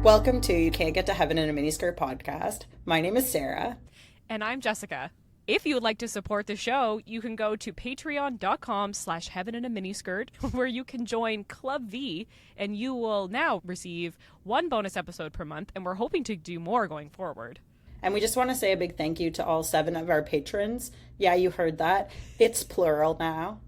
Welcome to You Can't Get to Heaven in a Miniskirt podcast. My name is Sarah. And I'm Jessica. If you would like to support the show, you can go to patreon.com/heaveninaminiskirt, where you can join Club V, and you will now receive one bonus episode per month, and we're hoping to do more going forward. And we just want to say a big thank you to all 7 of our patrons. Yeah, you heard that. It's plural now.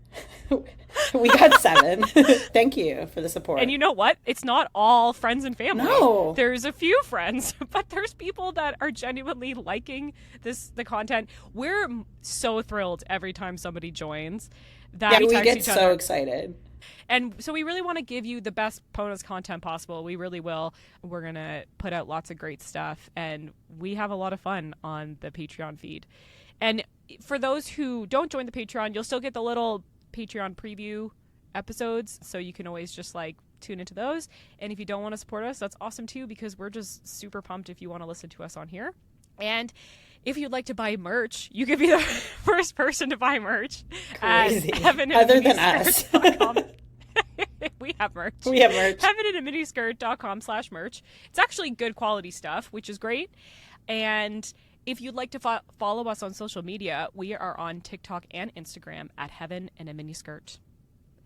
We got 7. Thank you for the support. And you know what? It's not all friends and family. No. There's a few friends, but there's people that are genuinely liking the content. We're so thrilled every time somebody joins. That we get so excited. And so we really want to give you the best bonus content possible. We really will. We're going to put out lots of great stuff, and we have a lot of fun on the Patreon feed. And for those who don't join the Patreon, you'll still get the little Patreon preview episodes, so you can always just tune into those. And if you don't want to support us, that's awesome too, because we're just super pumped if you want to listen to us on here. And if you'd like to buy merch, you could be the first person to buy merch. Crazy. Other than us. We have merch. heaveninaminiskirt.com/merch. It's actually good quality stuff, which is great. And if you'd like to follow us on social media, we are on TikTok and Instagram at Heaven in a Miniskirt.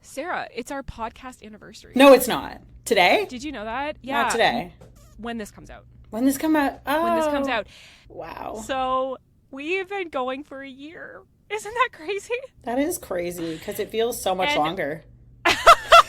Sarah, it's our podcast anniversary. No, it's not. Today? Did you know that? Yeah. Not today. When this comes out. When this comes out? Oh. When this comes out. Wow. So we've been going for a year. Isn't that crazy? That is crazy, because it feels so much longer.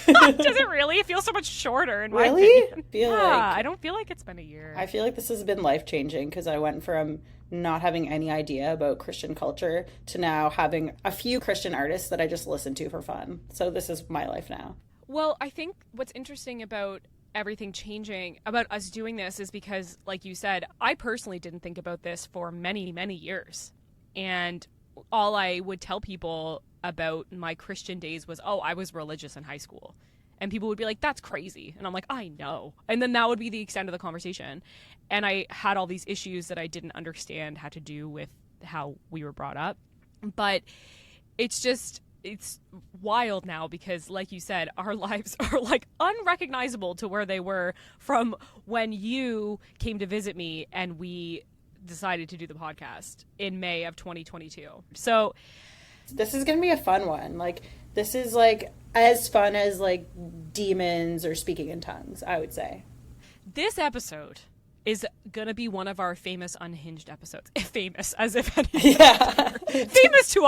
Does it really? It feels so much shorter in my opinion. I don't feel like it's been a year. I feel like this has been life-changing, because I went from not having any idea about Christian culture to now having a few Christian artists that I just listen to for fun. So this is my life now. Well, I think what's interesting about everything changing, about us doing this, is because, like you said, I personally didn't think about this for many, many years. And all I would tell people about my Christian days was, I was religious in high school. And people would be like, that's crazy. And I'm like, I know. And then that would be the extent of the conversation. And I had all these issues that I didn't understand had to do with how we were brought up. But it's wild now, because, like you said, our lives are unrecognizable to where they were from when you came to visit me and we decided to do the podcast in May of 2022. So this is going to be a fun one. This is as fun as demons or speaking in tongues, I would say. This episode is going to be one of our famous unhinged episodes. Famous, as if any. Yeah. Famous to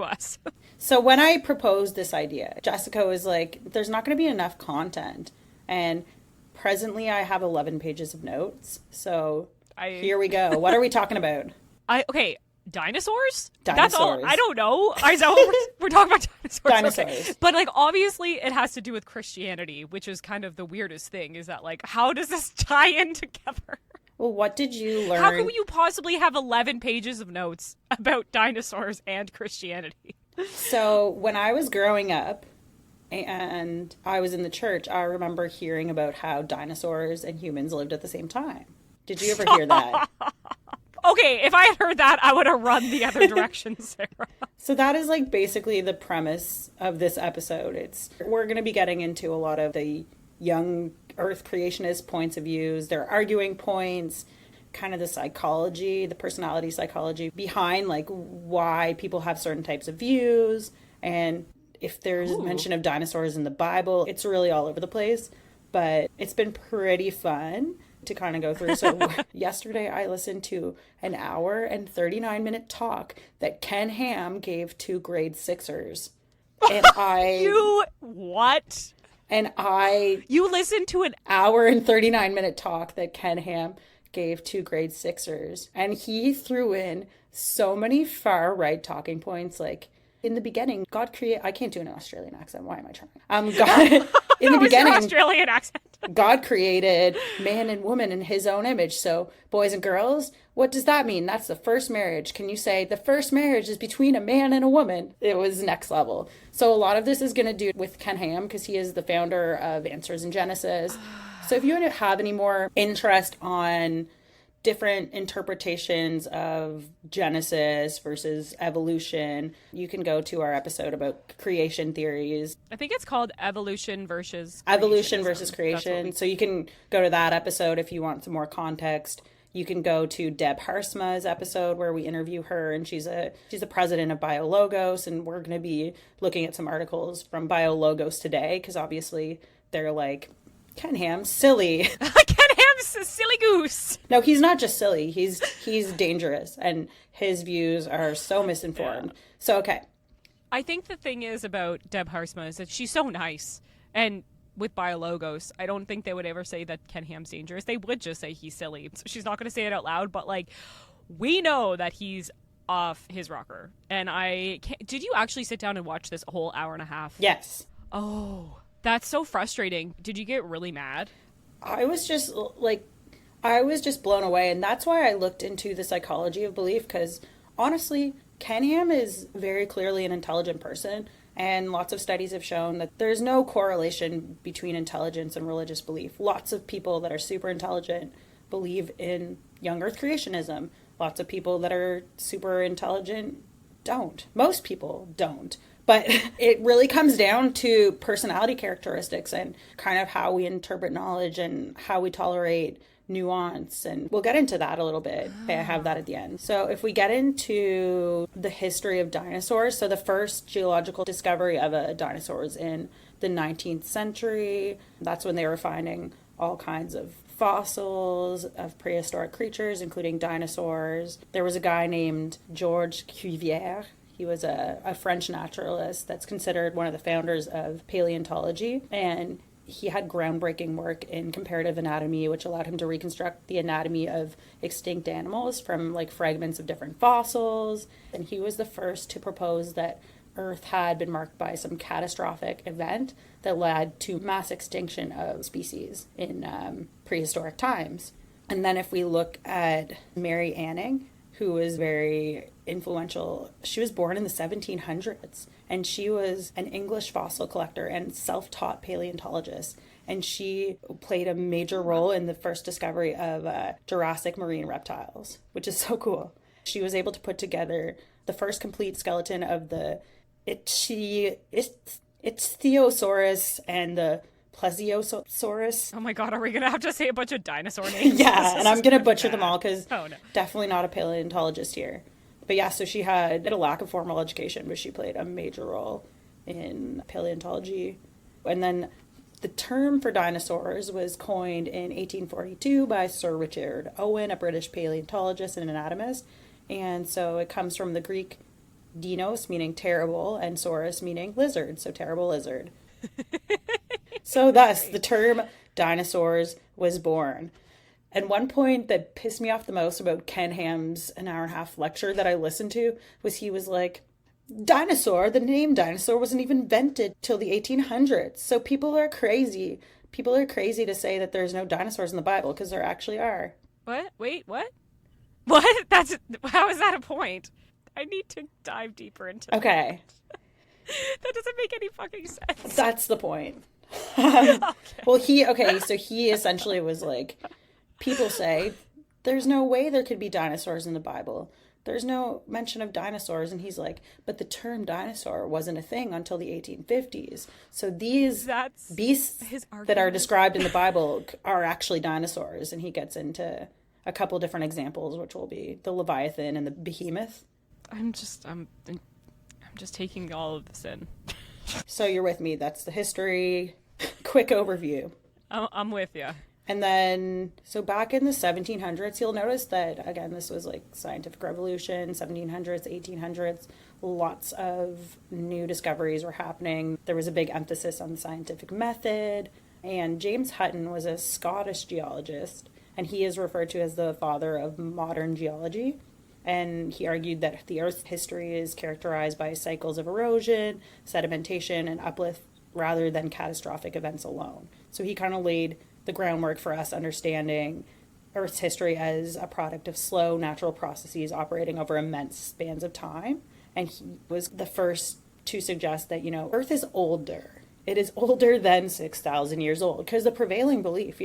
us. So when I proposed this idea, Jessica was like, there's not going to be enough content. And presently I have 11 pages of notes. So here we go. What are we talking about? Okay. Dinosaurs? Dinosaurs. That's all. I don't know. Is that what we're talking about? Dinosaurs. Dinosaurs. Okay. But obviously it has to do with Christianity, which is kind of the weirdest thing, is that how does this tie in together? Well, what did you learn? How can you possibly have 11 pages of notes about dinosaurs and Christianity? So when I was growing up and I was in the church, I remember hearing about how dinosaurs and humans lived at the same time. Did you ever hear that? Okay, if I had heard that, I would have run the other direction, Sarah. So that is basically the premise of this episode. We're going to be getting into a lot of the young Earth creationist points of views, their arguing points, kind of the psychology, the personality psychology behind why people have certain types of views. And if there's mention of dinosaurs in the Bible, it's really all over the place. But it's been pretty fun to kind of go through. So yesterday I listened to an hour and 39-minute talk that Ken Ham gave to grade 6ers. And You what? And You listened to an hour and 39-minute talk that Ken Ham gave to grade 6ers. And he threw in so many far right talking points, in the beginning, God created... I can't do an Australian accent. Why am I trying? God, in the beginning, Australian accent. God created man and woman in his own image. So boys and girls, what does that mean? That's the first marriage. Can you say the first marriage is between a man and a woman? It was next level. So a lot of this is going to do with Ken Ham, because he is the founder of Answers in Genesis. So if you have any more interest on different interpretations of Genesis versus evolution. You can go to our episode about creation theories. I think it's called Evolution versus Creation. So you can go to that episode if you want some more context. You can go to Deb Harsma's episode where we interview her, and she's the president of BioLogos, and we're going to be looking at some articles from BioLogos today because obviously they're like, Ken Ham's silly. Ken Ham's a silly goose. No, he's not just silly. He's dangerous, and his views are so misinformed. Yeah. So, okay. I think the thing is about Deb Harsma is that she's so nice. And with BioLogos, I don't think they would ever say that Ken Ham's dangerous. They would just say he's silly. So she's not going to say it out loud, but like, we know that he's off his rocker. And did you actually sit down and watch this whole hour and a half? Yes. Oh, that's so frustrating. Did you get really mad? I was just blown away. And that's why I looked into the psychology of belief, because honestly, Ken Ham is very clearly an intelligent person. And lots of studies have shown that there's no correlation between intelligence and religious belief. Lots of people that are super intelligent believe in young earth creationism. Lots of people that are super intelligent don't. Most people don't. But it really comes down to personality characteristics and kind of how we interpret knowledge and how we tolerate nuance. And we'll get into that a little bit. I have that at the end. So if we get into the history of dinosaurs, so the first geological discovery of a dinosaur was in the 19th century. That's when they were finding all kinds of fossils of prehistoric creatures, including dinosaurs. There was a guy named Georges Cuvier. He was a French naturalist that's considered one of the founders of paleontology, and he had groundbreaking work in comparative anatomy, which allowed him to reconstruct the anatomy of extinct animals from like fragments of different fossils. And he was the first to propose that Earth had been marked by some catastrophic event that led to mass extinction of species in prehistoric times. And then if we look at Mary Anning, who was very influential, she was born in the 1700s, and she was an English fossil collector and self-taught paleontologist. And she played a major role in the first discovery of Jurassic marine reptiles, which is so cool. She was able to put together the first complete skeleton of the Ichthyosaurus and the Plesiosaurus. Oh my god, are we going to have to say a bunch of dinosaur names? Yeah, and I'm going to butcher them all because definitely not a paleontologist here. But yeah, so she had a lack of formal education, but she played a major role in paleontology. And then the term for dinosaurs was coined in 1842 by Sir Richard Owen, a British paleontologist and anatomist. And so it comes from the Greek dinos, meaning terrible, and saurus, meaning lizard, so terrible lizard. So thus, the term dinosaurs was born. And one point that pissed me off the most about Ken Ham's an hour and a half lecture that I listened to was he was like, the name dinosaur wasn't even invented till the 1800s. So people are crazy. People are crazy to say that there's no dinosaurs in the Bible because there actually are. What? Wait, what? What? How is that a point? I need to dive deeper into that. Okay. That doesn't make any fucking sense. That's the point. Well, so he essentially was like, people say, there's no way there could be dinosaurs in the Bible. There's no mention of dinosaurs. And he's like, but the term dinosaur wasn't a thing until the 1850s. So these beasts that are described in the Bible are actually dinosaurs. And he gets into a couple different examples, which will be the Leviathan and the Behemoth. I'm just taking all of this in. So you're with me. That's the history. Quick overview. I'm with you. And then, so back in the 1700s, you'll notice that, again, this was like scientific revolution, 1700s, 1800s, lots of new discoveries were happening. There was a big emphasis on the scientific method. And James Hutton was a Scottish geologist, and he is referred to as the father of modern geology. And he argued that the Earth's history is characterized by cycles of erosion, sedimentation, and uplift rather than catastrophic events alone. So he kind of laid the groundwork for us understanding Earth's history as a product of slow natural processes operating over immense spans of time. And he was the first to suggest that, Earth is older. It is older than 6,000 years old. Because the prevailing belief,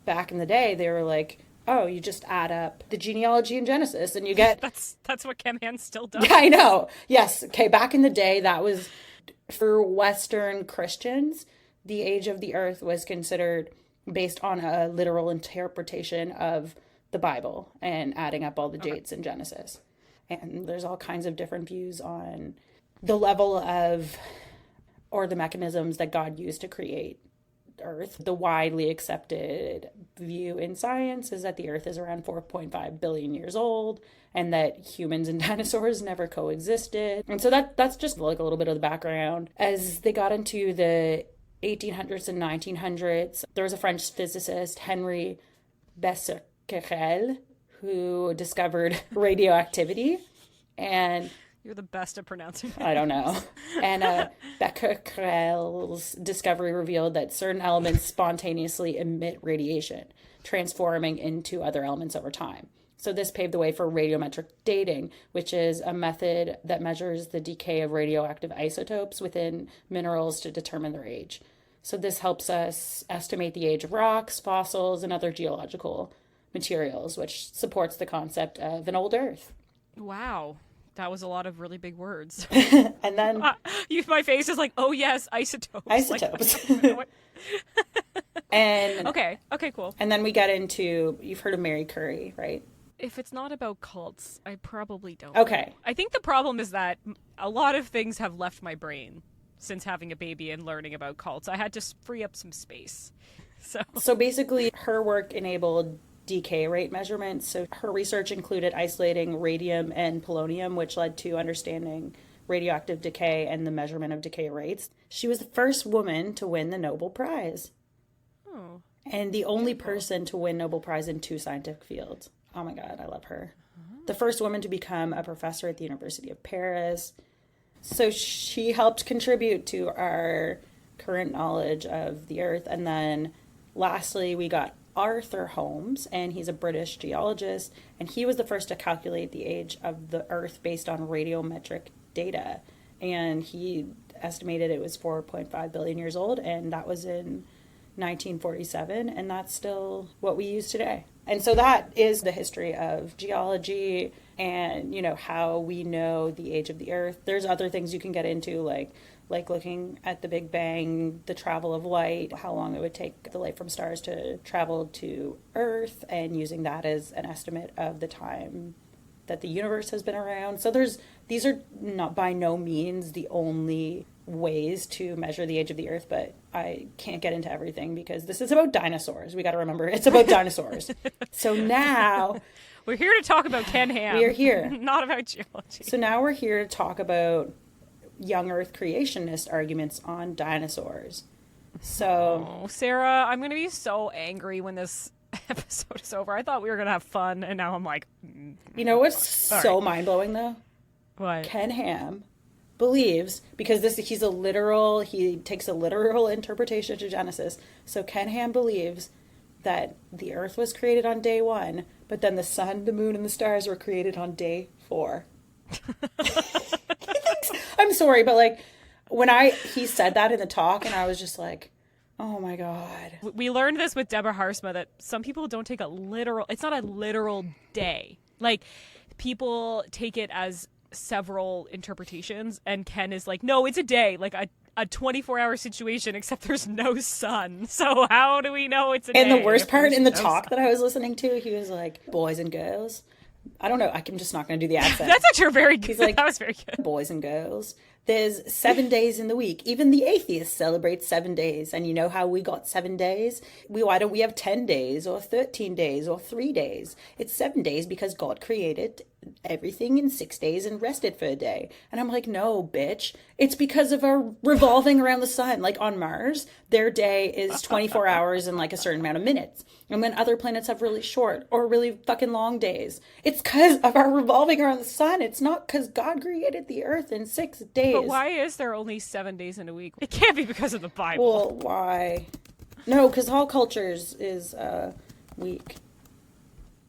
back in the day, they were like, oh, you just add up the genealogy in Genesis and you get... That's what Chem Hand still does. Yeah, I know. Yes. Okay, back in the day, that was, for Western Christians, the age of the earth was considered based on a literal interpretation of the Bible and adding up all the dates in Genesis. And there's all kinds of different views on the level of, or the mechanisms that God used to create Earth. The widely accepted view in science is that the Earth is around 4.5 billion years old and that humans and dinosaurs never coexisted. And so that's just like a little bit of the background. As they got into the 1800s and 1900s, there was a French physicist, Henry Becquerel, who discovered radioactivity. And you're the best at pronouncing it. I don't know. And Becquerel's discovery revealed that certain elements spontaneously emit radiation, transforming into other elements over time. So this paved the way for radiometric dating, which is a method that measures the decay of radioactive isotopes within minerals to determine their age. So this helps us estimate the age of rocks, fossils, and other geological materials, which supports the concept of an old Earth. Wow. That was a lot of really big words. And then... my face is like, oh yes, isotopes. Isotopes. Like, and Okay, cool. And then we get into, you've heard of Mary Curie, right? If it's not about cults, I probably don't. Okay. I think the problem is that a lot of things have left my brain since having a baby and learning about cults. I had to free up some space. So basically, her work enabled decay rate measurements. So her research included isolating radium and polonium, which led to understanding radioactive decay and the measurement of decay rates. She was the first woman to win the Nobel Prize. Oh. And the only person to win Nobel Prize in 2 scientific fields. Oh my God, I love her. The first woman to become a professor at the University of Paris. So she helped contribute to our current knowledge of the Earth. And then lastly, we got Arthur Holmes, and he's a British geologist, and he was the first to calculate the age of the Earth based on radiometric data. And he estimated it was 4.5 billion years old, and that was in 1947, and that's still what we use today. And so that is the history of geology and, you know, how we know the age of the Earth. There's other things you can get into, like looking at the Big Bang, the travel of light, how long it would take the light from stars to travel to Earth, and using that as an estimate of the time that the universe has been around. So these are not by no means the only ways to measure the age of the Earth, but I can't get into everything because this is about dinosaurs. We got to remember it's about dinosaurs. So now we're here to talk about Ken Ham. We are here. Not about geology. So now we're here to talk about young Earth creationist arguments on dinosaurs. So, Sarah, I'm going to be so angry when this episode is over. I thought we were going to have fun, and now I'm like... You know what's so mind-blowing, though? What? Ken Ham believes, because he takes a literal interpretation to Genesis, so Ken Ham believes that the Earth was created on day 1, but then the sun, the moon, and the stars were created on day 4. I'm sorry, but like when he said that in the talk, and I was just like, oh my God. We learned this with Deborah Harsma, that some people don't take it's not a literal day. Like, people take it as several interpretations, and Ken is like, no, it's a day, like a 24-hour situation, except there's no sun. So how do we know it's a day? And the worst part in the talk that I was listening to, he was like, boys and girls. I don't know. I'm just not going to do the accent. That's actually very good. He's like, that was very good. Boys and girls. There's 7 days in the week. Even the atheists celebrate 7 days. And you know how we got 7 days? Why don't we have 10 days or 13 days or 3 days? It's 7 days because God created everything in 6 days and rested for a day. And I'm like, no, bitch. It's because of our revolving around the sun. Like on Mars, their day is 24 hours and like a certain amount of minutes. And then other planets have really short or really fucking long days. It's because of our revolving around the sun. It's not because God created the earth in 6 days. But why is there only 7 days in a week? It can't be because of the Bible. Well, why? No, because all cultures is week.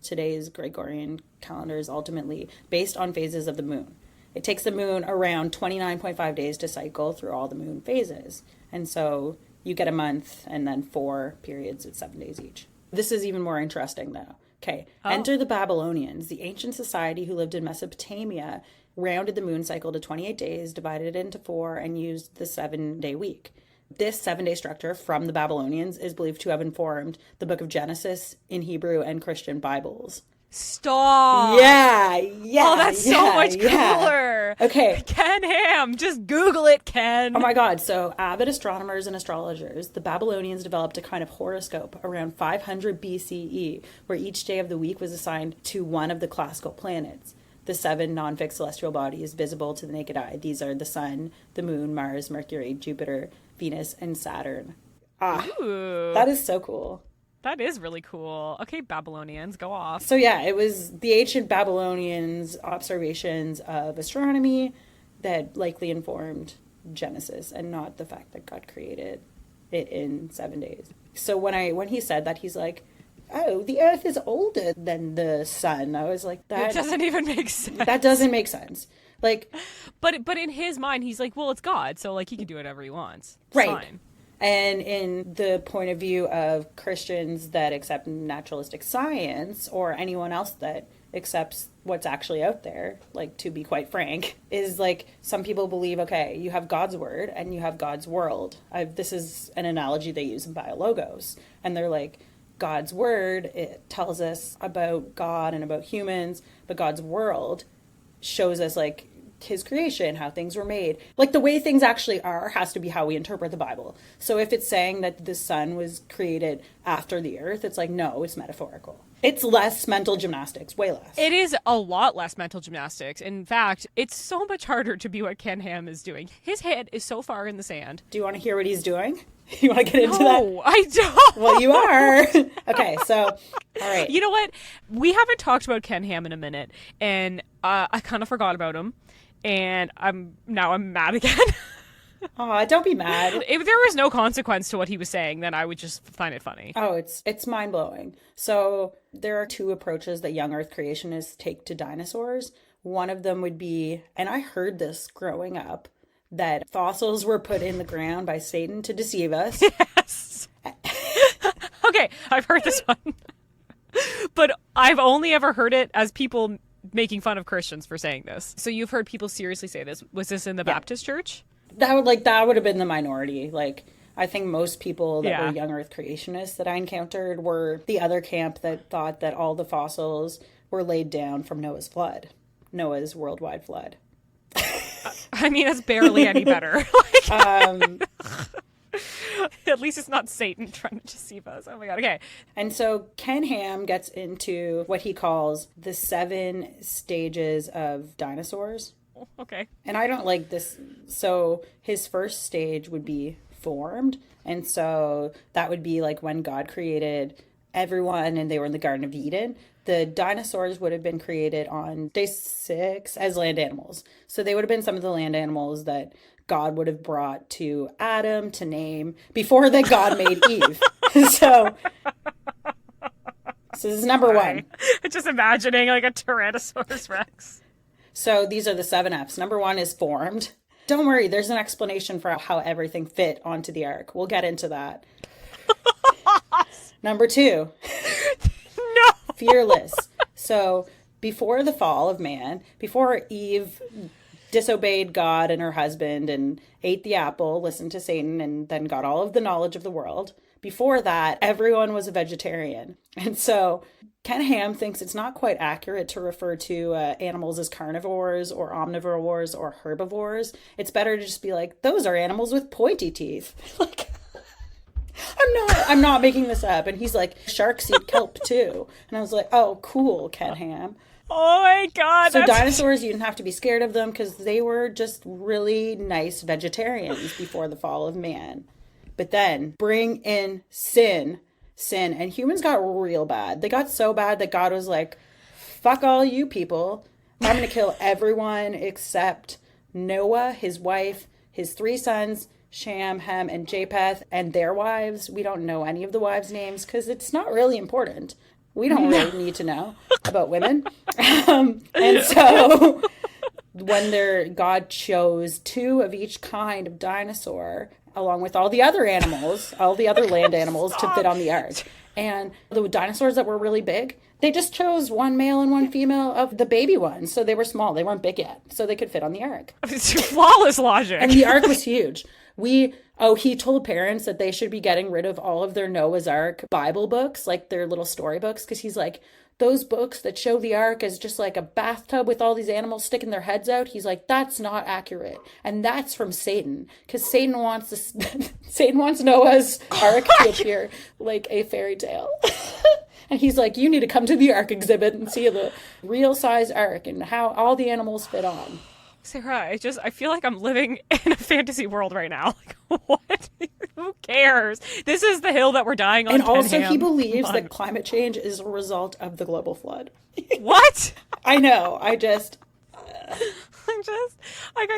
Today's Gregorian calendar is ultimately based on phases of the moon. It takes the moon around 29.5 days to cycle through all the moon phases. And so you get a month and then 4 periods at 7 days each. This is even more interesting, though. Okay. Oh. Enter the Babylonians, the ancient society who lived in Mesopotamia, rounded the moon cycle to 28 days, divided it into 4, and used the 7-day week. This 7-day structure from the Babylonians is believed to have informed the book of Genesis in Hebrew and Christian Bibles. Stop. Yeah. Oh, that's so much cooler. Okay. Ken Ham. Just Google it, Ken. Oh my God. So avid astronomers and astrologers, the Babylonians developed a kind of horoscope around 500 BCE, where each day of the week was assigned to one of the classical planets. The 7 non-fixed celestial bodies visible to the naked eye. These are the Sun, the Moon, Mars, Mercury, Jupiter, Venus, and Saturn. Ooh. That is so cool. That is really cool. Okay, Babylonians, go off. So yeah, it was the ancient Babylonians' observations of astronomy that likely informed Genesis, and not the fact that God created it in 7 days. So when he said that, he's like, oh, the Earth is older than the sun. I was like, that doesn't even make sense. That doesn't make sense. Like, but in his mind, he's like, well, it's God, so like he can do whatever he wants. It's right. fine. And in the point of view of Christians that accept naturalistic science, or anyone else that accepts what's actually out there, like, to be quite frank, is like, some people believe, okay, you have God's word and you have God's world. This is an analogy they use in Biologos. And they're like, God's word, it tells us about God and about humans, but God's world shows us, like, his creation, how things were made. Like, the way things actually are has to be how we interpret the Bible. So if it's saying that the sun was created after the earth, it's like, no, it's metaphorical. It's less mental gymnastics, way less. It is a lot less mental gymnastics. In fact, it's so much harder to be what Ken Ham is doing. His head is so far in the sand. Do you want to hear what he's doing? You want to get into that? No, I don't. Well, you are. Okay, so, all right. You know what? We haven't talked about Ken Ham in a minute, and I kind of forgot about him. And I'm mad again. Aw, don't be mad. If there was no consequence to what he was saying, then I would just find it funny. Oh, it's mind-blowing. So there are 2 approaches that young Earth creationists take to dinosaurs. One of them would be, and I heard this growing up, that fossils were put in the ground by Satan to deceive us. Yes. Okay, I've heard this one. But I've only ever heard it as people making fun of Christians for saying this. So you've heard people seriously say this. Was this in the Baptist church? That would have been the minority. Like, I think most people that were young Earth creationists that I encountered were the other camp that thought that all the fossils were laid down from Noah's flood. Noah's worldwide flood. I mean, that's barely any better. At least it's not Satan trying to deceive us. Oh my God. Okay. And so Ken Ham gets into what he calls the 7 stages of dinosaurs. Okay. And I don't like this. So his first stage would be formed. And so that would be like when God created everyone and they were in the Garden of Eden. The dinosaurs would have been created on day 6 as land animals. So they would have been some of the land animals that God would have brought to Adam to name before that God made Eve. So this is number 1. Just imagining like a Tyrannosaurus Rex. So these are the 7 F's. Number 1 is formed. Don't worry, there's an explanation for how everything fit onto the ark. We'll get into that. Number 2. No. Fearless. So before the fall of man, before Eve disobeyed God and her husband and ate the apple, listened to Satan, and then got all of the knowledge of the world. Before that, everyone was a vegetarian. And so Ken Ham thinks it's not quite accurate to refer to animals as carnivores or omnivores or herbivores. It's better to just be like, those are animals with pointy teeth. Like, I'm not making this up. And he's like, sharks eat kelp too. And I was like, oh, cool, Ken Ham. Oh my God. So dinosaurs, you didn't have to be scared of them because they were just really nice vegetarians before the fall of man. But then bring in sin, and humans got real bad. They got so bad that God was like, fuck all you people. I'm going to kill everyone except Noah, his wife, his 3 sons, Shem, Ham, and Japheth, and their wives. We don't know any of the wives' names because it's not really important. We don't really need to know about women. And so when God chose 2 of each kind of dinosaur, along with all the other animals, all the other land animals to fit on the ark. And the dinosaurs that were really big, they just chose one male and one female of the baby ones. So they were small. They weren't big yet. So they could fit on the ark. Flawless logic. And the ark was huge. He told parents that they should be getting rid of all of their Noah's Ark Bible books, like their little storybooks, because he's like, those books that show the ark as just like a bathtub with all these animals sticking their heads out, he's like, that's not accurate. And that's from Satan, because Satan wants Noah's ark to appear like a fairy tale. And he's like, you need to come to the ark exhibit and see the real size ark and how all the animals fit on. Sarah, I feel like I'm living in a fantasy world right now. Like, what? Who cares? This is the hill that we're dying on. And also, he believes that climate change is a result of the global flood. What? I know. I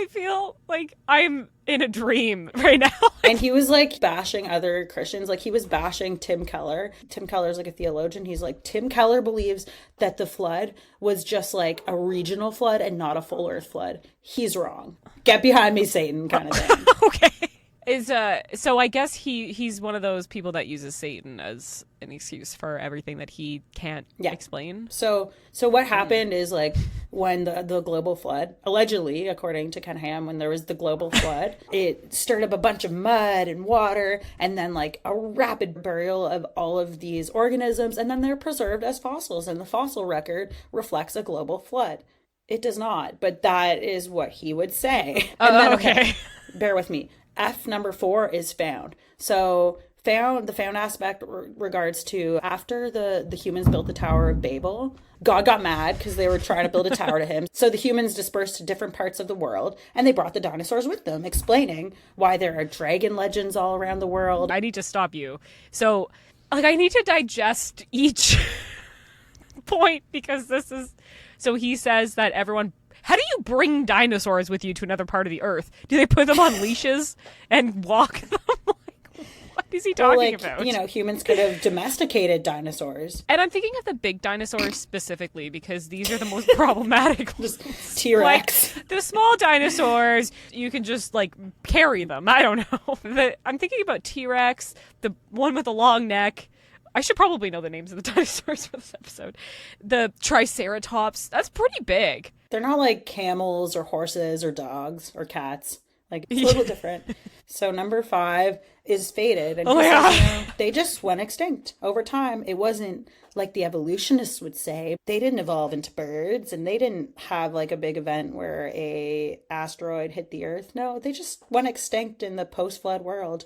feel like I'm in a dream right now. And he was like bashing other Christians. Like he was bashing Tim Keller. Tim Keller's like a theologian. He's like, Tim Keller believes that the flood was just like a regional flood and not a full earth flood. He's wrong. Get behind me, Satan, kind of thing. Okay. So I guess he's one of those people that uses Satan as an excuse for everything that he can't explain. So what happened is, like, when the global flood, allegedly, according to Ken Ham, when there was the global flood, it stirred up a bunch of mud and water, and then like a rapid burial of all of these organisms, and then they're preserved as fossils, and the fossil record reflects a global flood. It does not, but that is what he would say. And then, okay, bear with me. F number 4 is found. So the found aspect regards to after the humans built the Tower of Babel, God got mad because they were trying to build a tower to him. So the humans dispersed to different parts of the world, and they brought the dinosaurs with them, explaining why there are dragon legends all around the world. I need to stop you. So, like, I need to digest each point, because this is... So he says that everyone... How do you bring dinosaurs with you to another part of the earth? Do they put them on leashes and walk them? Like, what is he talking about? You know, humans could have domesticated dinosaurs. And I'm thinking of the big dinosaurs specifically, because these are the most problematic. Just T-Rex. Like, the small dinosaurs, you can just, like, carry them. I don't know. I'm thinking about T-Rex, the one with the long neck. I should probably know the names of the dinosaurs for this episode. The Triceratops, that's pretty big. They're not like camels or horses or dogs or cats. Like, it's a little different. So number 5 is fated. And they just went extinct over time. It wasn't like the evolutionists would say. They didn't evolve into birds, and they didn't have like a big event where a asteroid hit the earth. No, they just went extinct in the post-flood world.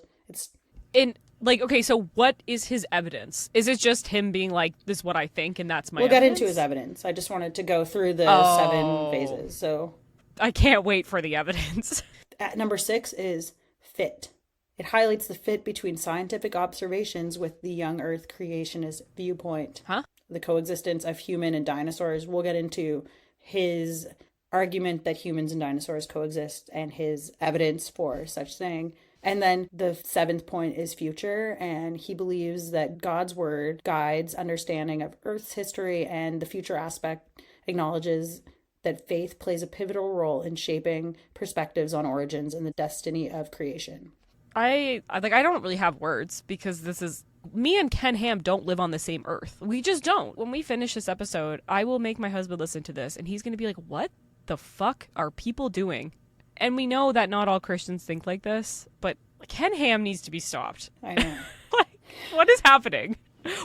Like, okay, so what is his evidence? Is it just him being like, this is what I think, and that's my evidence? We'll get into his evidence. I just wanted to go through the 7 phases. So I can't wait for the evidence. At number 6 is fit. It highlights the fit between scientific observations with the young Earth creationist viewpoint. The coexistence of human and dinosaurs. We'll get into his argument that humans and dinosaurs coexist and his evidence for such thing. And then the 7th point is future, and he believes that God's word guides understanding of Earth's history, and the future aspect acknowledges that faith plays a pivotal role in shaping perspectives on origins and the destiny of creation. I don't really have words, because this is... Me and Ken Ham don't live on the same Earth. We just don't. When we finish this episode, I will make my husband listen to this, and he's going to be like, what the fuck are people doing? And we know that not all Christians think like this, but Ken Ham needs to be stopped. I know. Like, what is happening?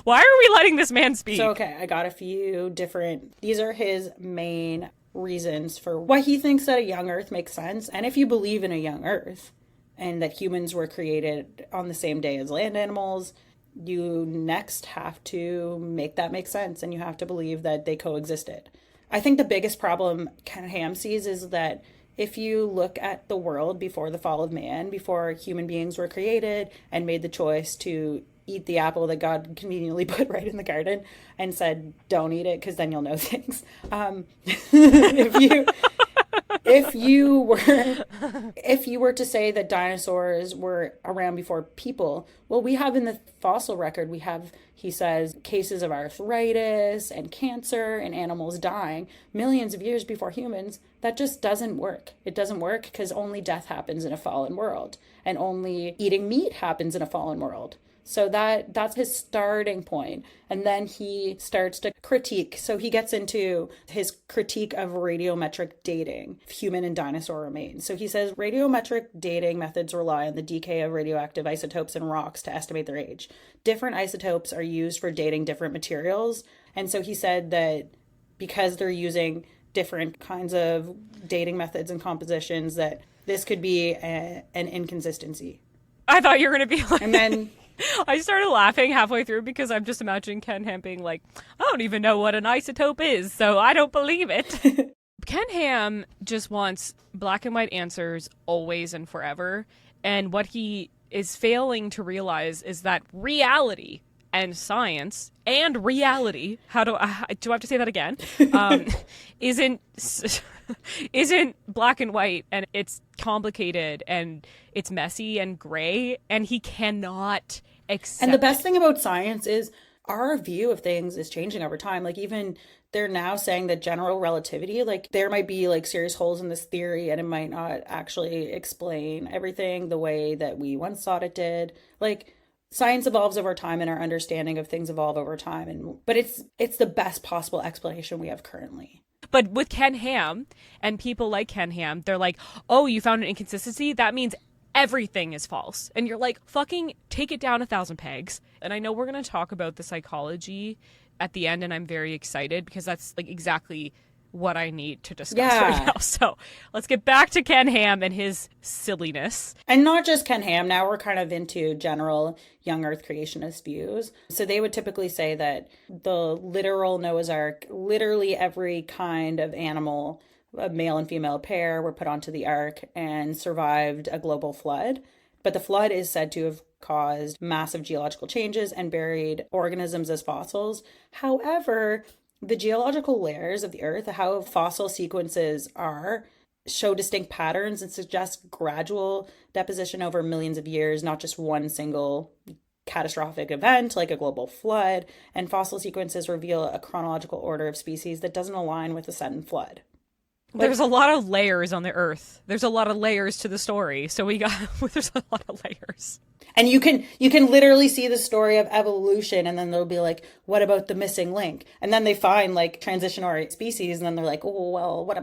Why are we letting this man speak? So, okay, I got a few different... These are his main reasons for why he thinks that a young Earth makes sense. And if you believe in a young Earth and that humans were created on the same day as land animals, you next have to make that make sense, and you have to believe that they coexisted. I think the biggest problem Ken Ham sees is that if you look at the world before the fall of man, before human beings were created and made the choice to eat the apple that God conveniently put right in the garden and said, don't eat it because then you'll know things. If you were to say that dinosaurs were around before people, well, we have in the fossil record, he says, cases of arthritis and cancer and animals dying millions of years before humans. That just doesn't work. It doesn't work because only death happens in a fallen world, and only eating meat happens in a fallen world. So that's his starting point. And then he starts to critique. So he gets into his critique of radiometric dating, human and dinosaur remains. So he says radiometric dating methods rely on the decay of radioactive isotopes in rocks to estimate their age. Different isotopes are used for dating different materials. And so he said that because they're using different kinds of dating methods and compositions, that this could be an inconsistency. I thought you were going to be like... And then... I started laughing halfway through because I'm just imagining Ken Ham being like, I don't even know what an isotope is, so I don't believe it. Ken Ham just wants black and white answers always and forever. And what he is failing to realize is that reality and science and reality, do I have to say that again? Isn't black and white, and it's complicated and it's messy and gray, and he cannot accept And the best thing about science is our view of things is changing over time. Like, even they're now saying that general relativity, like, there might be like serious holes in this theory and it might not actually explain everything the way that we once thought it did. Like, science evolves over time and our understanding of things evolve over time, but it's the best possible explanation we have currently. But with Ken Ham and people like Ken Ham, they're like, oh, you found an inconsistency? That means everything is false. And you're like, fucking take it down 1,000 pegs. And I know we're going to talk about the psychology at the end, and I'm very excited because that's like exactly what I need to discuss right now. So let's get back to Ken Ham and his silliness. And not just Ken Ham. Now we're kind of into general young Earth creationist views. So they would typically say that the literal Noah's Ark, literally every kind of animal, a male and female pair, were put onto the Ark and survived a global flood. But the flood is said to have caused massive geological changes and buried organisms as fossils. However, the geological layers of the Earth, how fossil sequences are, show distinct patterns and suggest gradual deposition over millions of years, not just one single catastrophic event like a global flood. And fossil sequences reveal a chronological order of species that doesn't align with a sudden flood. There's a lot of layers on the Earth. There's a lot of layers to the story. So there's a lot of layers. And you can literally see the story of evolution, and then they'll be like, what about the missing link? And then they find like transitionary species, and then they're like, oh, well, what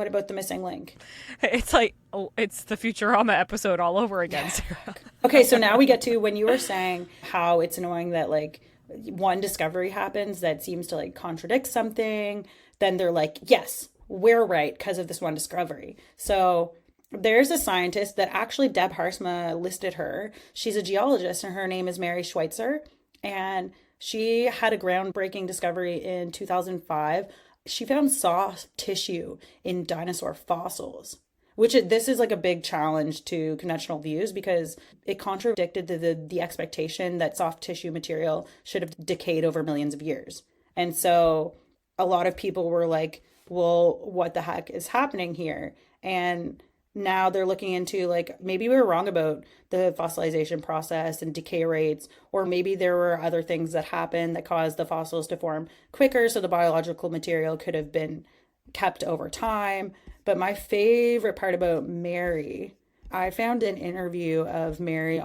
about the missing link? It's like, it's the Futurama episode all over again, Sarah. Okay, so now we get to when you were saying how it's annoying that like one discovery happens that seems to like contradict something. Then they're like, yes, we're right because of this one discovery. So there's a scientist that actually Deb Haarsma listed her. She's a geologist and her name is Mary Schweitzer. And she had a groundbreaking discovery in 2005. She found soft tissue in dinosaur fossils, this is like a big challenge to conventional views because it contradicted the expectation that soft tissue material should have decayed over millions of years. And so a lot of people were like, well, what the heck is happening here? And now they're looking into like, maybe we were wrong about the fossilization process and decay rates, or maybe there were other things that happened that caused the fossils to form quicker, so the biological material could have been kept over time. But my favorite part about Mary, I found an interview of Mary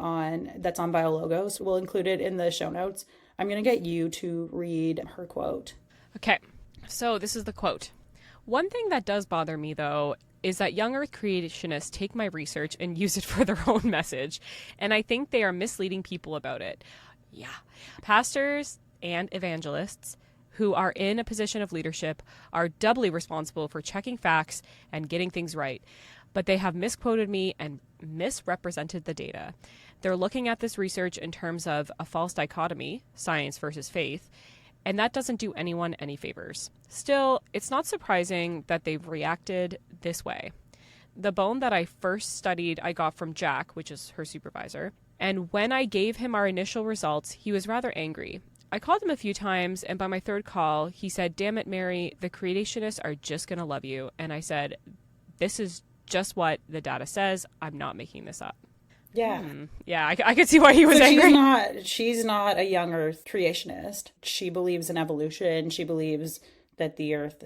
that's on Biologos. We'll include it in the show notes. I'm going to get you to read her quote. Okay, so this is the quote. One thing that does bother me, though, is that young Earth creationists take my research and use it for their own message, and I think they are misleading people about it. Yeah. Pastors and evangelists who are in a position of leadership are doubly responsible for checking facts and getting things right, but they have misquoted me and misrepresented the data. They're looking at this research in terms of a false dichotomy, science versus faith, and that doesn't do anyone any favors. Still, it's not surprising that they've reacted this way. The bone that I first studied I got from Jack, which is her supervisor, and when I gave him our initial results, he was rather angry. I called him a few times, and by my third call, he said, "Damn it, Mary, the creationists are just going to love you." And I said, "This is just what the data says. I'm not making this up." Yeah. Yeah, I could see why he was angry. She's not a young Earth creationist. She believes in evolution. She believes that the Earth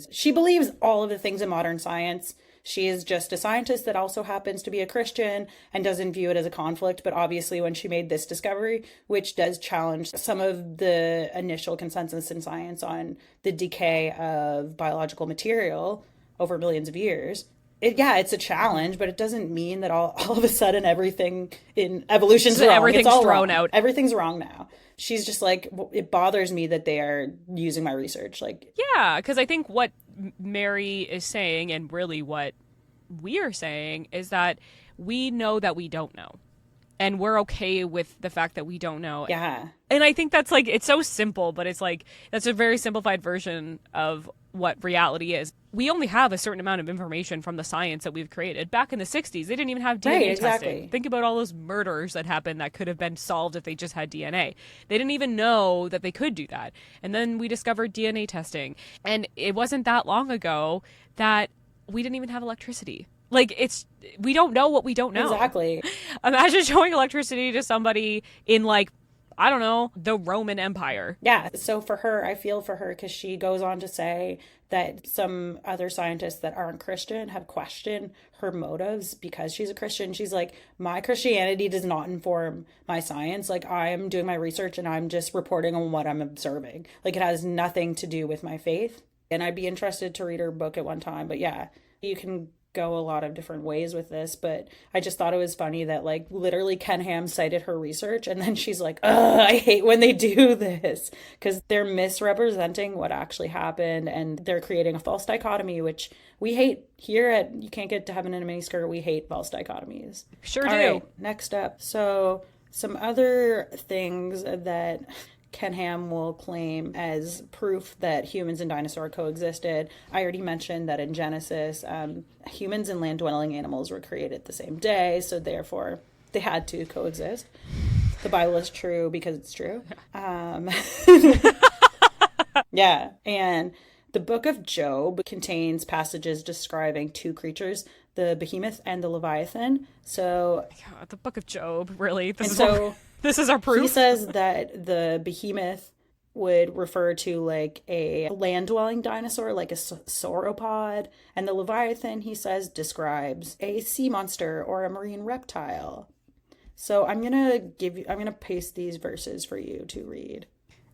she believes all of the things in modern science. She is just a scientist that also happens to be a Christian and doesn't view it as a conflict. But obviously, when she made this discovery, which does challenge some of the initial consensus in science on the decay of biological material over millions of years, it's a challenge, but it doesn't mean that all of a sudden everything in evolution's wrong. Everything's it's all thrown wrong. out. Everything's wrong now. She's just like, it bothers me that they are using my research. Like, yeah, because I think what Mary is saying, and really what we are saying, is that we know that we don't know. And we're okay with the fact that we don't know. Yeah. And I think that's like, it's so simple, but it's like, that's a very simplified version of what reality is. We only have a certain amount of information from the science that we've created. Back in the 60s, they didn't even have DNA testing. Think about all those murders that happened that could have been solved if they just had DNA. They didn't even know that they could do that. And then we discovered DNA testing. And it wasn't that long ago that we didn't even have electricity. Like, we don't know what we don't know. Exactly. Imagine showing electricity to somebody in, like, I don't know, the Roman Empire. Yeah. So for her, I feel for her because she goes on to say that some other scientists that aren't Christian have questioned her motives because she's a Christian. She's like, my Christianity does not inform my science. Like, I am doing my research and I'm just reporting on what I'm observing. Like, it has nothing to do with my faith. And I'd be interested to read her book at one time. But yeah, you can go a lot of different ways with this, but I just thought it was funny that, like, literally Ken Ham cited her research and then she's like, ugh, I hate when they do this, because they're misrepresenting what actually happened and they're creating a false dichotomy, which we hate here at You Can't Get to Heaven in a Miniskirt. We hate false dichotomies. Sure do. All right, next up. So some other things that Ken Ham will claim as proof that humans and dinosaurs coexisted. I already mentioned that in Genesis, humans and land-dwelling animals were created the same day, so therefore they had to coexist. The Bible is true because it's true. Yeah, and the book of Job contains passages describing two creatures, the behemoth and the leviathan. So God, the book of Job, really? This is our proof. He says that the behemoth would refer to like a land-dwelling dinosaur, like a sauropod, and the leviathan, he says, describes a sea monster or a marine reptile. So I'm gonna paste these verses for you to read.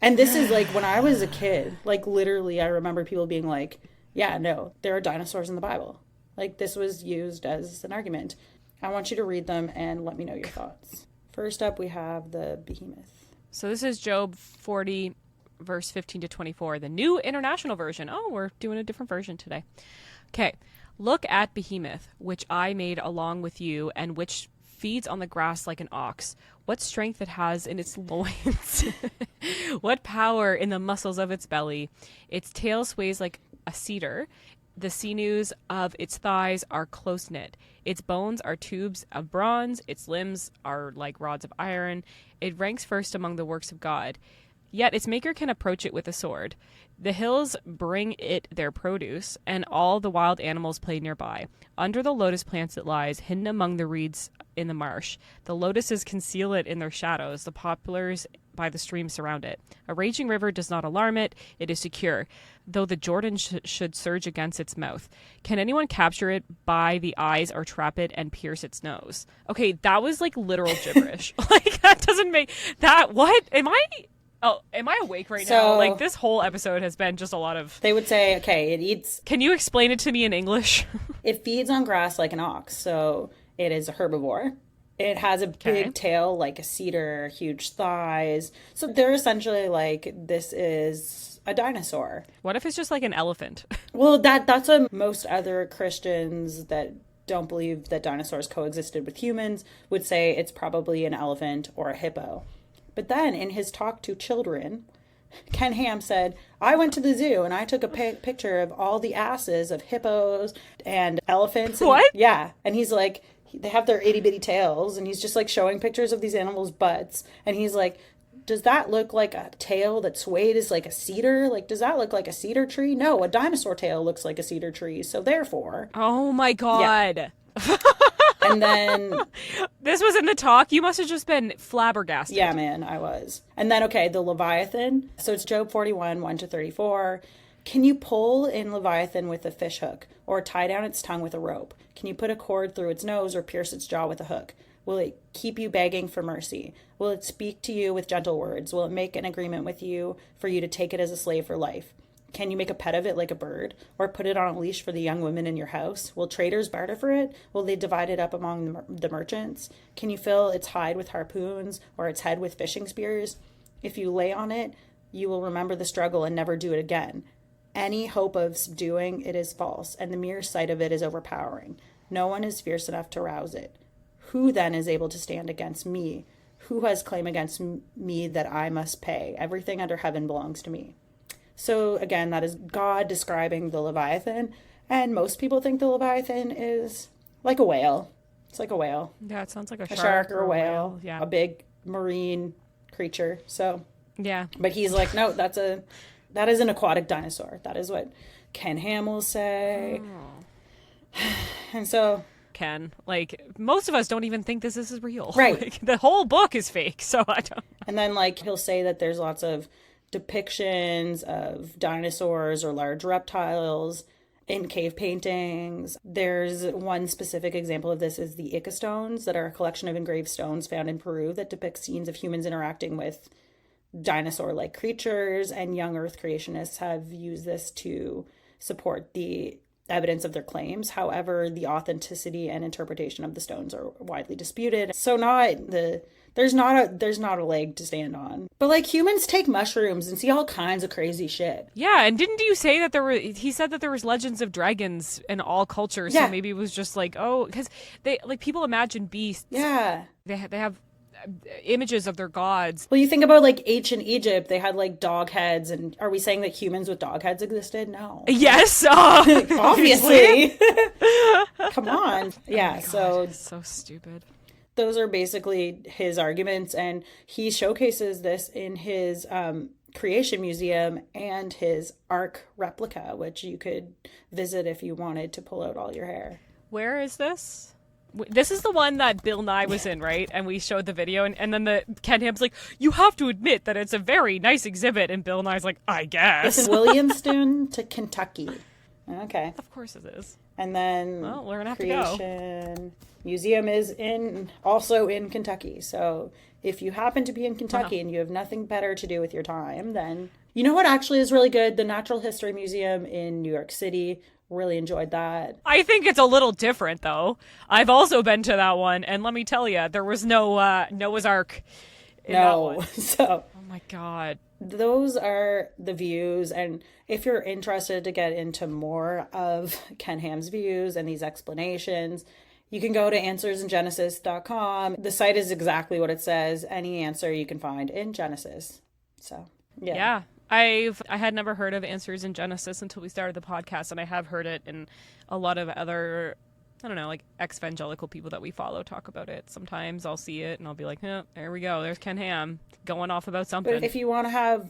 And this is like when I was a kid, like literally I remember people being like, yeah, no, there are dinosaurs in the Bible. Like, this was used as an argument. I want you to read them and let me know your thoughts. First up, we have the behemoth. So this is Job 40, verse 15 to 24, the New International Version. Oh, we're doing a different version today. Okay. Look at behemoth, which I made along with you, and which feeds on the grass like an ox. What strength it has in its loins. What power in the muscles of its belly. Its tail sways like a cedar. The sinews of its thighs are close-knit. Its bones are tubes of bronze. Its limbs are like rods of iron. It ranks first among the works of God. Yet its maker can approach it with a sword. The hills bring it their produce, and all the wild animals play nearby. Under the lotus plants it lies, hidden among the reeds in the marsh. The lotuses conceal it in their shadows. The poplars by the stream surround it. A raging river does not alarm it. It is secure, though the Jordan should surge against its mouth. Can anyone capture it by the eyes or trap it and pierce its nose? Okay, that was like literal gibberish. Like, that doesn't make that. What am I awake right now? Like, this whole episode has been just a lot of... They would say, okay, it eats... Can you explain it to me in English? It feeds on grass like an ox, so it is a herbivore. It has a big tail like a cedar, huge thighs. So they're essentially like, this is a dinosaur. What if it's just like an elephant? Well, that's what most other Christians that don't believe that dinosaurs coexisted with humans would say it's probably an elephant or a hippo. But then in his talk to children, Ken Ham said, I went to the zoo and I took a picture of all the asses of hippos and elephants. And, what? Yeah. And he's like, they have their itty bitty tails, and he's just like showing pictures of these animals' butts. And he's like, does that look like a tail that swayed is like a cedar? Like, does that look like a cedar tree? No, a dinosaur tail looks like a cedar tree. So therefore. Oh my God. Yeah. And then this was in the talk. You must have just been flabbergasted. Yeah, man, I was. And then, okay, the Leviathan. So it's Job 41, 1 to 34. Can you pull in Leviathan with a fish hook or tie down its tongue with a rope? Can you put a cord through its nose or pierce its jaw with a hook? Will it keep you begging for mercy? Will it speak to you with gentle words? Will it make an agreement with you for you to take it as a slave for life? Can you make a pet of it like a bird, or put it on a leash for the young women in your house? Will traders barter for it? Will they divide it up among the merchants? Can you fill its hide with harpoons, or its head with fishing spears? If you lay on it, you will remember the struggle and never do it again. Any hope of subduing it is false, and the mere sight of it is overpowering. No one is fierce enough to rouse it. Who then is able to stand against me? Who has claim against me that I must pay? Everything under heaven belongs to me. So again, that is God describing the Leviathan. And most people think the Leviathan is like a whale. It's like a whale. Yeah, it sounds like a shark or a whale. Yeah. A big marine creature. So yeah. But he's like, no, that is an aquatic dinosaur. That is what Ken Ham will say. Oh. And so Ken, like, most of us don't even think this is real. Right. Like, the whole book is fake, so I don't. And then, like, he'll say that there's lots of depictions of dinosaurs or large reptiles in cave paintings. There's one specific example of this is the Ica stones that are a collection of engraved stones found in Peru that depict scenes of humans interacting with dinosaur-like creatures, and young Earth creationists have used this to support the evidence of their claims. However, the authenticity and interpretation of the stones are widely disputed. So there's not a leg to stand on. But like, humans take mushrooms and see all kinds of crazy shit. Yeah, and didn't you say that he said that there was legends of dragons in all cultures, yeah. So maybe it was just like, oh, because they, like, people imagine beasts. Yeah. They have images of their gods. Well, you think about like ancient Egypt, they had like dog heads, and are we saying that humans with dog heads existed? No. Yes, obviously. Come on. Yeah, so it's so stupid. Those are basically his arguments, and he showcases this in his creation museum and his Ark replica, which you could visit if you wanted to pull out all your hair. Where is this? This is the one that Bill Nye was in, right? And we showed the video, and then the Ken Ham's like, you have to admit that it's a very nice exhibit, and Bill Nye's like, I guess. This is Williamston to Kentucky. Okay. Of course it is. And then we're gonna have Creation to go. Museum is also in Kentucky. So if you happen to be in Kentucky and you have nothing better to do with your time, then you know what actually is really good? The Natural History Museum in New York City. Really enjoyed that. I think it's a little different, though. I've also been to that one, and let me tell you, there was no Noah's Ark in that one. So, oh my god, those are the views. And if you're interested to get into more of Ken Ham's views and these explanations, you can go to answersingenesis.com. The site is exactly what it says. Any answer you can find in Genesis. So, yeah. I had never heard of Answers in Genesis until we started the podcast, and I have heard it in a lot of other, I don't know, like evangelical people that we follow talk about it. Sometimes I'll see it and I'll be like, there we go. There's Ken Ham going off about something. But if you want to have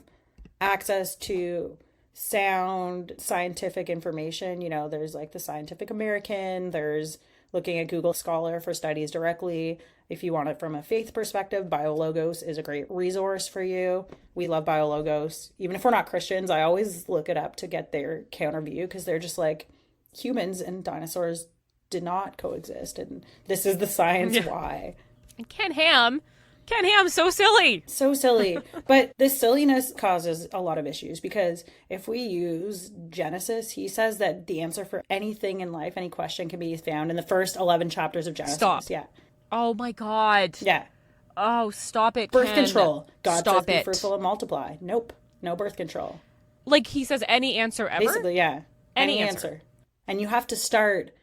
access to sound scientific information, you know, there's like the Scientific American, there's looking at Google Scholar for studies directly. If you want it from a faith perspective, BioLogos is a great resource for you. We love BioLogos. Even if we're not Christians, I always look it up to get their counter view, because they're just like, humans and dinosaurs did not coexist, and this is the science why. And Ken Ham's so silly. So silly. But this silliness causes a lot of issues, because if we use Genesis, he says that the answer for anything in life, any question, can be found in the first 11 chapters of Genesis. Stop. Yeah. Oh my god. Yeah. Oh, stop it, Birth Ken. control. God Stop says it. be fruitful and multiply. Nope. No birth control. Like, he says any answer ever? Basically, yeah. Any answer. And you have to start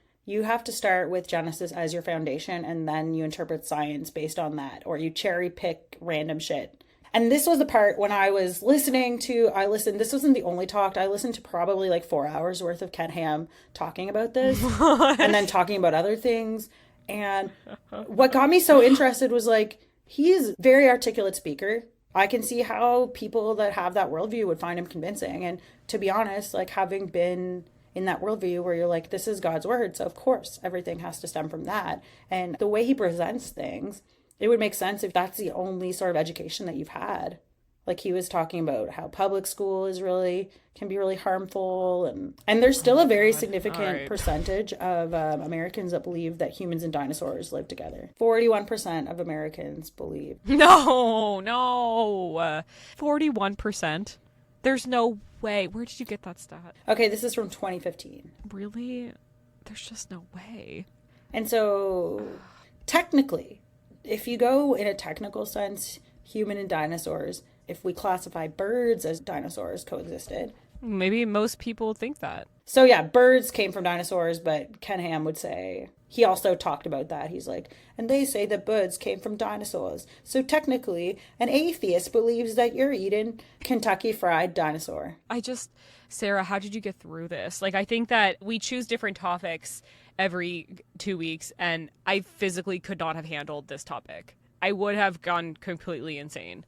with Genesis as your foundation, and then you interpret science based on that, or you cherry pick random shit. And this was the part when I was listening, this wasn't the only talk. I listened to probably like 4 hours worth of Ken Ham talking about this and then talking about other things. And what got me so interested was like, he's a very articulate speaker. I can see how people that have that worldview would find him convincing. And to be honest, like, having been in that worldview where you're like, this is God's word, so of course everything has to stem from that. And the way he presents things, it would make sense if that's the only sort of education that you've had. Like he was talking about how public school is really can be really harmful, and there's still a very God. All significant right. percentage of Americans that believe that humans and dinosaurs live together. 41% of Americans believe. No, no. 41%. There's no way. Where did you get that stat? Okay, this is from 2015. Really? There's just no way. And so technically, if you go in a technical sense, human and dinosaurs, if we classify birds as dinosaurs coexisted. Maybe most people think that. So yeah, birds came from dinosaurs, but Ken Ham would say, he also talked about that. He's like, and they say that birds came from dinosaurs. So technically, an atheist believes that you're eating Kentucky Fried Dinosaur. Sarah, how did you get through this? Like, I think that we choose different topics every 2 weeks, and I physically could not have handled this topic. I would have gone completely insane.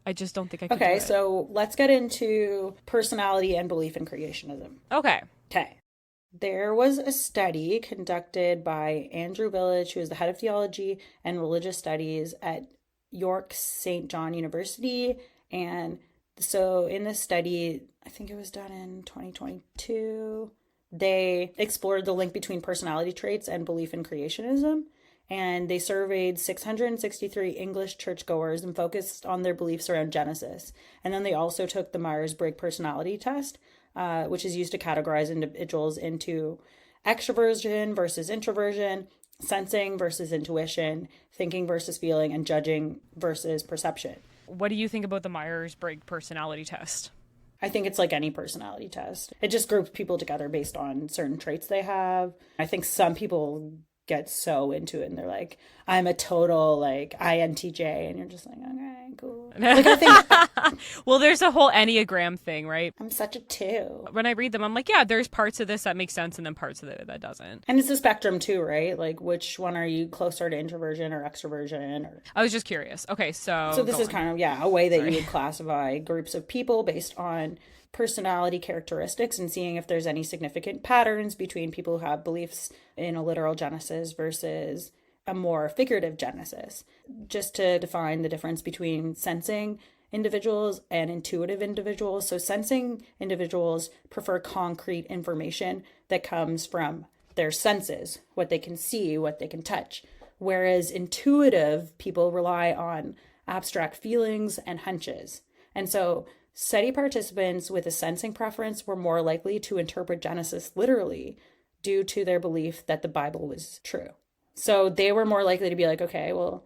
I just don't think I could do Okay, it. so let's get into personality and belief in creationism. Okay. Okay. There was a study conducted by Andrew Village, who is the head of theology and religious studies at York St. John University. And so in this study, I think it was done in 2022, they explored the link between personality traits and belief in creationism. And they surveyed 663 English churchgoers and focused on their beliefs around Genesis. And then they also took the Myers-Briggs personality test, which is used to categorize individuals into extroversion versus introversion, sensing versus intuition, thinking versus feeling, and judging versus perception. What do you think about the Myers-Briggs personality test? I think it's like any personality test. It just groups people together based on certain traits they have. I think some people get so into it and they're like, I'm a total like INTJ, and you're just like, okay, cool. Like I think Well, there's a whole Enneagram thing, right? I'm such a 2. When I read them, I'm like, yeah, there's parts of this that make sense and then parts of it that doesn't. And it's a spectrum too, right? Like which one are you closer to introversion or extroversion? Or I was just curious. Okay, so this go is on. kind of a way that you would classify groups of people based on personality characteristics and seeing if there's any significant patterns between people who have beliefs in a literal Genesis versus a more figurative Genesis. Just to define the difference between sensing individuals and intuitive individuals. So sensing individuals prefer concrete information that comes from their senses, what they can see, what they can touch. Whereas intuitive people rely on abstract feelings and hunches. And so study participants with a sensing preference were more likely to interpret Genesis literally due to their belief that the Bible was true. So they were more likely to be like, okay, well,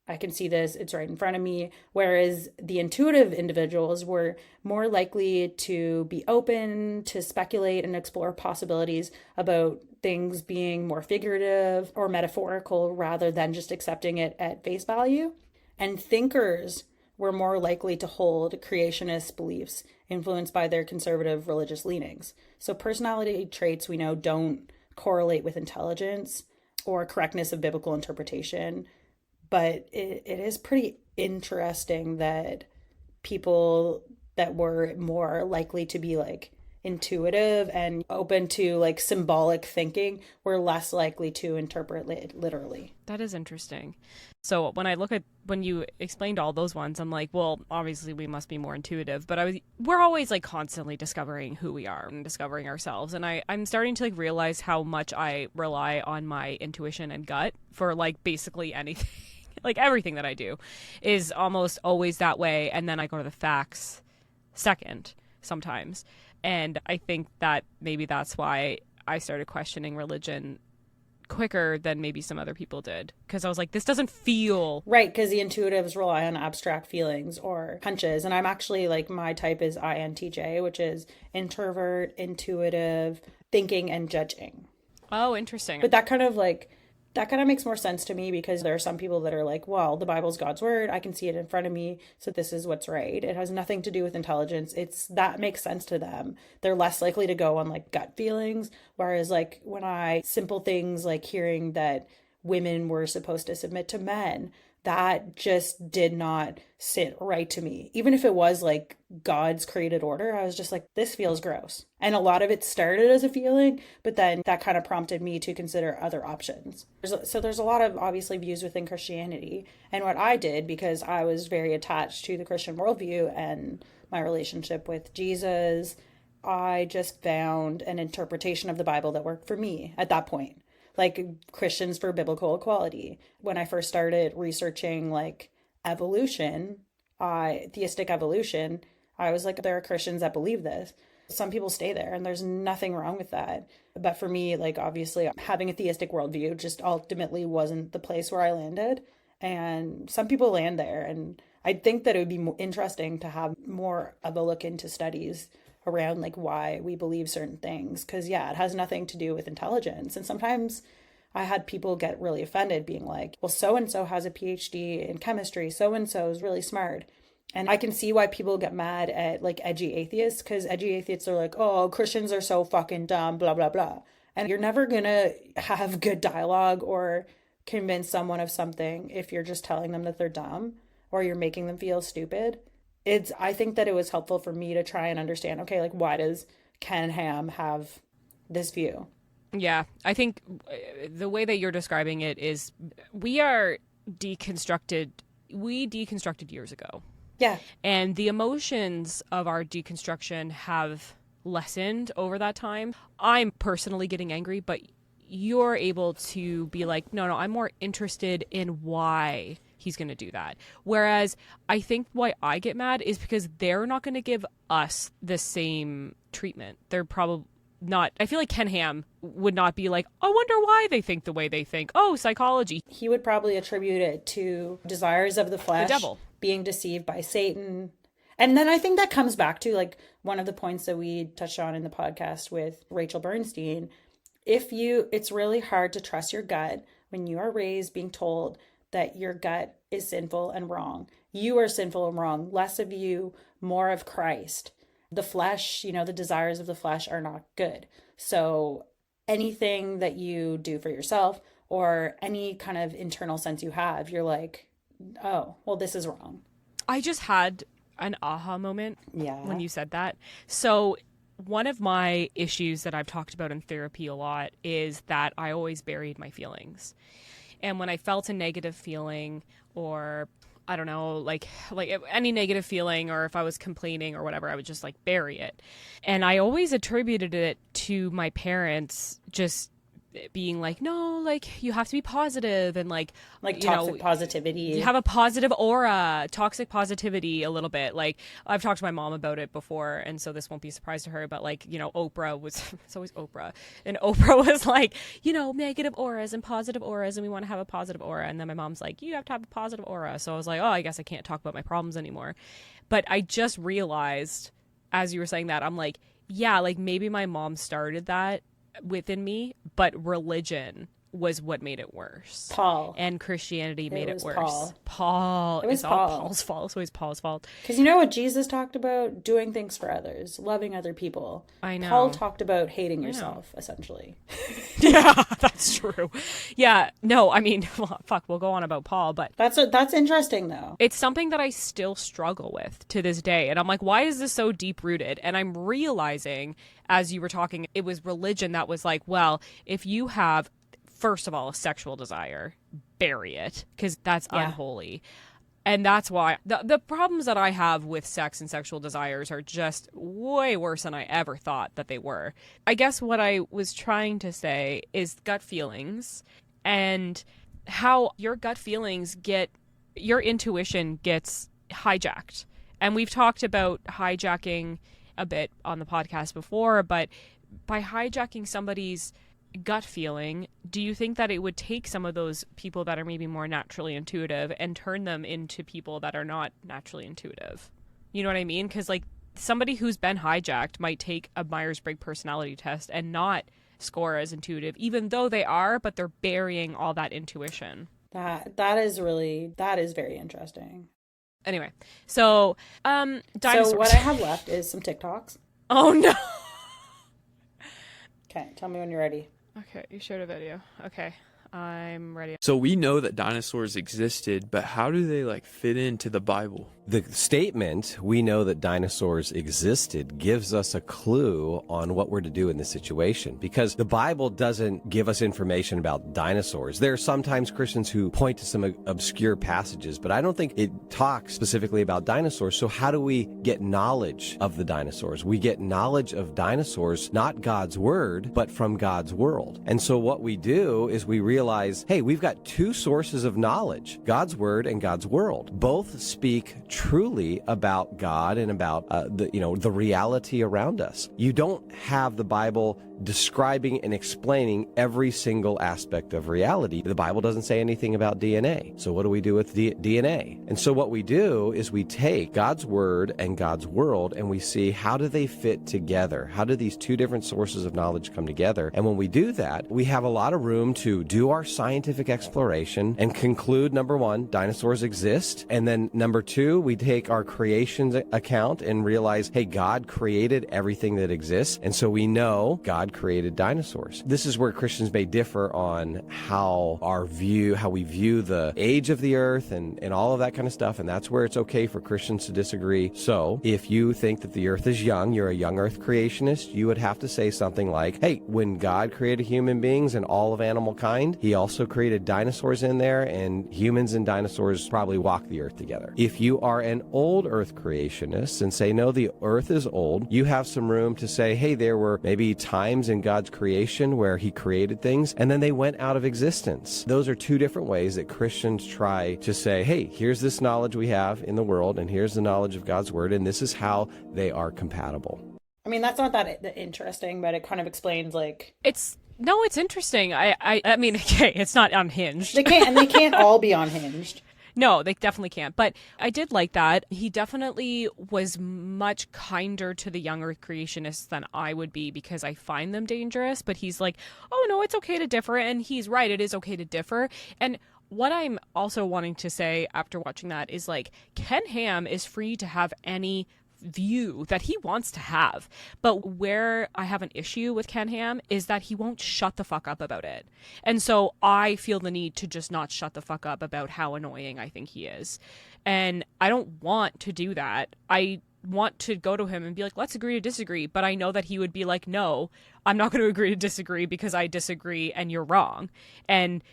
I can see this, it's right in front of me. Whereas the intuitive individuals were more likely to be open to speculate and explore possibilities about things being more figurative or metaphorical rather than just accepting it at face value. And thinkers were more likely to hold creationist beliefs influenced by their conservative religious leanings. So personality traits we know don't correlate with intelligence or correctness of biblical interpretation, but it is pretty interesting that people that were more likely to be like intuitive and open to like symbolic thinking were less likely to interpret it literally. That is interesting. So when you explained all those ones, I'm like, well, obviously we must be more intuitive, but we're always like constantly discovering who we are and discovering ourselves. And I'm starting to like realize how much I rely on my intuition and gut for like basically anything. Like everything that I do is almost always that way. And then I go to the facts second sometimes. And I think that maybe that's why I started questioning religion quicker than maybe some other people did. Because I was like, this doesn't feel right. Because the intuitives rely on abstract feelings or hunches. And I'm actually like, my type is INTJ, which is introvert, intuitive, thinking, and judging. Oh, interesting. But that kind of makes more sense to me because there are some people that are like, well, the Bible's God's word. I can see it in front of me. So this is what's right. It has nothing to do with intelligence. That makes sense to them. They're less likely to go on like gut feelings. Whereas like simple things like hearing that women were supposed to submit to men that just did not sit right to me. Even if it was like God's created order, I was just like, this feels gross. And a lot of it started as a feeling, but then that kind of prompted me to consider other options. So there's a lot of obviously views within Christianity. And what I did, because I was very attached to the Christian worldview and my relationship with Jesus, I just found an interpretation of the Bible that worked for me at that point. Like Christians for Biblical Equality. When I first started researching like evolution, theistic evolution, I was like, there are Christians that believe this. Some people stay there and there's nothing wrong with that. But for me, like obviously having a theistic worldview just ultimately wasn't the place where I landed. And some people land there. And I think that it would be interesting to have more of a look into studies around like why we believe certain things, because yeah, it has nothing to do with intelligence. And sometimes I had people get really offended being like, well, so and so has a PhD in chemistry, so and so is really smart. And I can see why people get mad at like edgy atheists, because edgy atheists are like, oh, Christians are so fucking dumb, blah blah blah. And you're never gonna have good dialogue or convince someone of something if you're just telling them that they're dumb or you're making them feel stupid. I think that it was helpful for me to try and understand, okay, like why does Ken Ham have this view? Yeah, I think the way that you're describing it is we deconstructed years ago. Yeah. And the emotions of our deconstruction have lessened over that time. I'm personally getting angry, but you're able to be like, no, I'm more interested in why he's going to do that. Whereas I think why I get mad is because they're not going to give us the same treatment. They're probably not. I feel like Ken Ham would not be like, I wonder why they think the way they think. Oh, psychology. He would probably attribute it to desires of the flesh, the devil, being deceived by Satan. And then I think that comes back to like one of the points that we touched on in the podcast with Rachel Bernstein. It's really hard to trust your gut when you are raised being told that your gut is sinful and wrong. You are sinful and wrong. Less of you, more of Christ. The flesh, the desires of the flesh are not good. So anything that you do for yourself or any kind of internal sense you have, you're like, oh, well, this is wrong. I just had an aha moment when you said that. So one of my issues that I've talked about in therapy a lot is that I always buried my feelings. And when I felt a negative feeling or I don't know, like any negative feeling, or if I was complaining or whatever, I would just like bury it. And I always attributed it to my parents just being like, no, like you have to be positive and like toxic positivity. You have a positive aura, toxic positivity a little bit. Like I've talked to my mom about it before, and so this won't be a surprise to her, but like, Oprah was, it's always Oprah. And Oprah was like, negative auras and positive auras, and we want to have a positive aura. And then my mom's like, you have to have a positive aura. So I was like, oh, I guess I can't talk about my problems anymore. But I just realized as you were saying that, I'm like, yeah, like maybe my mom started that within me, but religion was what made it worse. Paul. And Christianity made it worse. Paul. It was It's Paul. all Paul's fault. It's always Paul's fault. Because you know what Jesus talked about? Doing things for others, loving other people. I know. Paul talked about hating yourself, essentially. Yeah, that's true. Yeah, no, I mean, well, fuck, we'll go on about Paul, but... That's interesting, though. It's something that I still struggle with to this day. And I'm like, why is this so deep-rooted? And I'm realizing, as you were talking, it was religion that was like, well, if you have... First of all, a sexual desire, bury it, because that's unholy. And that's why the problems that I have with sex and sexual desires are just way worse than I ever thought that they were. I guess what I was trying to say is gut feelings and how your gut feelings your intuition gets hijacked. And we've talked about hijacking a bit on the podcast before, but by hijacking somebody's gut feeling, do you think that it would take some of those people that are maybe more naturally intuitive and turn them into people that are not naturally intuitive? You know what I mean? Because like somebody who's been hijacked might take a Myers-Briggs personality test and not score as intuitive, even though they are, but they're burying all that intuition. That is very interesting. Anyway, so dinosaurs. So what I have left is some TikToks. Oh no. Okay, tell me when you're ready. Okay, you showed a video. Okay. I'm ready. So we know that dinosaurs existed, but how do they like fit into the Bible? The statement, we know that dinosaurs existed, gives us a clue on what we're to do in this situation, because the Bible doesn't give us information about dinosaurs. There are sometimes Christians who point to some obscure passages, but I don't think it talks specifically about dinosaurs. So how do we get knowledge of the dinosaurs? We get knowledge of dinosaurs, not God's word, but from God's world. And so what we do is we realize, hey, we've got two sources of knowledge, God's word and God's world. Both speak truly about God and about the reality around us. You don't have the Bible describing and explaining every single aspect of reality. The Bible doesn't say anything about DNA. So what do we do with DNA? And so what we do is we take God's word and God's world and we see, how do they fit together? How do these two different sources of knowledge come together? And when we do that, we have a lot of room to do our scientific exploration and conclude, number one, dinosaurs exist. And then number two, we take our creation account and realize, hey, God created everything that exists. And so we know God created dinosaurs. This is where Christians may differ on how we view the age of the earth and all of that kind of stuff. And that's where it's okay for Christians to disagree. So if you think that the earth is young, you're a young earth creationist, you would have to say something like, hey, when God created human beings and all of animal kind, he also created dinosaurs in there, and humans and dinosaurs probably walk the earth together. If you are an old earth creationist and say, no, the earth is old, you have some room to say, hey, there were maybe times in God's creation where he created things and then they went out of existence. Those are two different ways that Christians try to say, hey, here's this knowledge we have in the world and here's the knowledge of God's word, and this is how they are compatible. I mean, that's not that interesting, but it kind of explains, like... It's interesting. I mean, okay, it's not unhinged. They can't all be unhinged. No, they definitely can't. But I did like that. He definitely was much kinder to the young earth creationists than I would be, because I find them dangerous. But he's like, oh, no, it's okay to differ. And he's right. It is okay to differ. And what I'm also wanting to say after watching that is, like, Ken Ham is free to have any view that he wants to have, but where I have an issue with Ken Ham is that he won't shut the fuck up about it. And so I feel the need to just not shut the fuck up about how annoying I think he is, and I don't want to do that. I want to go to him and be like, let's agree to disagree, but I know that he would be like, no, I'm not going to agree to disagree because I disagree and you're wrong. And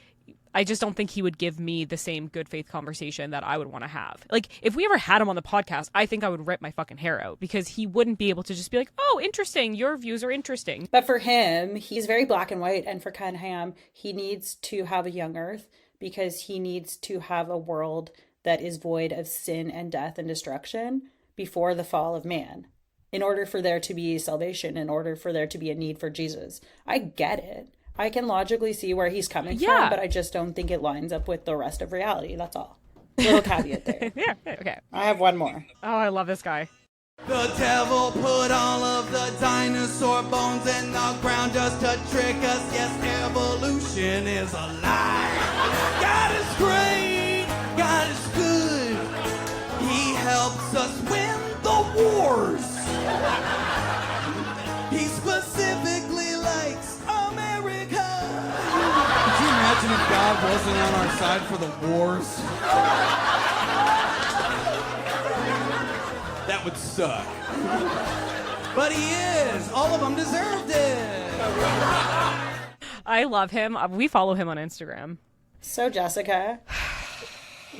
I just don't think he would give me the same good faith conversation that I would want to have. Like, if we ever had him on the podcast, I think I would rip my fucking hair out, because he wouldn't be able to just be like, oh, interesting, your views are interesting. But for him, he's very black and white. And for Ken Ham, he needs to have a young earth because he needs to have a world that is void of sin and death and destruction before the fall of man, in order for there to be salvation, in order for there to be a need for Jesus. I get it. I can logically see where he's coming from, but I just don't think it lines up with the rest of reality. That's all. Little caveat there. Yeah, okay. I have one more. Oh, I love this guy. The devil put all of the dinosaur bones in the ground just to trick us. Yes, evolution is a lie. God is great. God is good. He helps us win the wars. He specifically likes America. Could you imagine if God wasn't on our side for the wars? That would suck. But he is. All of them deserved it. I love him. We follow him on Instagram. So, Jessica,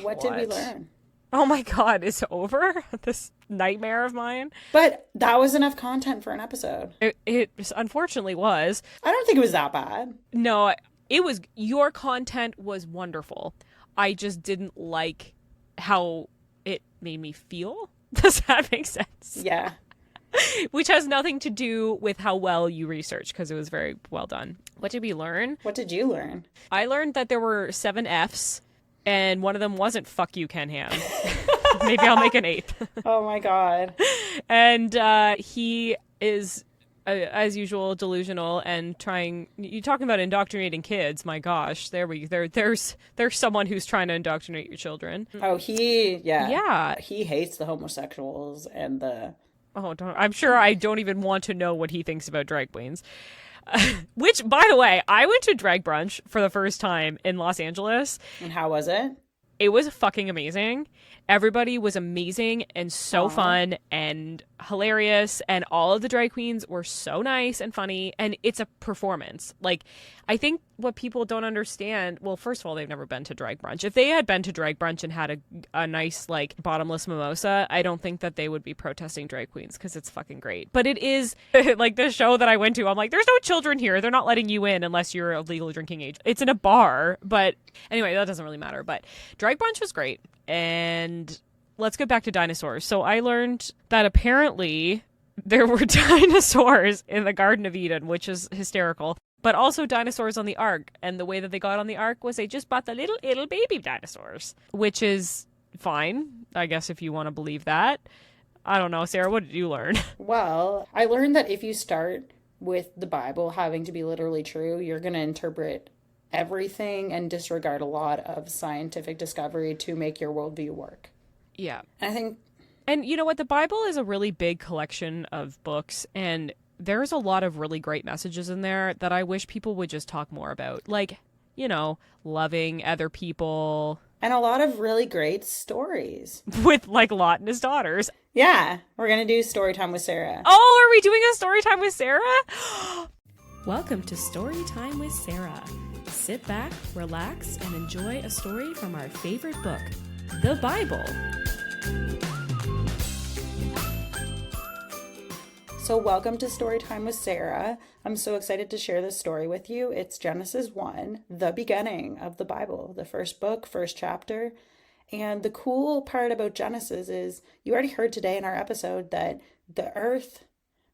what did we learn? Oh my God, it's over? This nightmare of mine? But that was enough content for an episode. It unfortunately was. I don't think it was that bad. No, it was. Your content was wonderful. I just didn't like how it made me feel. Does that make sense? Yeah. Which has nothing to do with how well you researched, because it was very well done. What did we learn? What did you learn? I learned that there were 7 Fs, and one of them wasn't "fuck you, Ken Ham." Maybe I'll make an 8th. Oh my God. And he is, as usual, delusional and trying. You talking about indoctrinating kids? My gosh, there's someone who's trying to indoctrinate your children. Oh, yeah. He hates the homosexuals and the. Oh, I'm sure I don't even want to know what he thinks about drag queens. Which, by the way, I went to drag brunch for the first time in Los Angeles. And how was it? It was fucking amazing. Everybody was amazing and so fun and hilarious, and all of the drag queens were so nice and funny, and it's a performance. Like, I think what people don't understand, well, first of all, they've never been to drag brunch. If they had been to drag brunch and had a nice, like, bottomless mimosa, I don't think that they would be protesting drag queens, because it's fucking great. But it is, like, the show that I went to, I'm like, there's no children here. They're not letting you in unless you're of legal drinking age. It's in a bar, but anyway, that doesn't really matter. But drag brunch was great. And let's get back to dinosaurs. So I learned that apparently there were dinosaurs in the Garden of Eden, which is hysterical, but also dinosaurs on the Ark. And the way that they got on the Ark was they just bought the little baby dinosaurs, which is fine, I guess, if you want to believe that. I don't know. Sarah, what did you learn? Well, I learned that if you start with the Bible having to be literally true, you're going to interpret everything and disregard a lot of scientific discovery to make your worldview work. Yeah. And I think... And you know what? The Bible is a really big collection of books, and there's a lot of really great messages in there that I wish people would just talk more about. Like, you know, loving other people. And a lot of really great stories. With, like, Lot and his daughters. Yeah. We're going to do story time with Sarah. Oh, are we doing a story time with Sarah? Welcome to Story Time with Sarah. Sit back, relax, and enjoy a story from our favorite book, the Bible. So welcome to Story Time with Sarah. I'm so excited to share this story with you. It's Genesis 1, the beginning of the Bible, the first book, first chapter. And the cool part about Genesis is you already heard today in our episode that the earth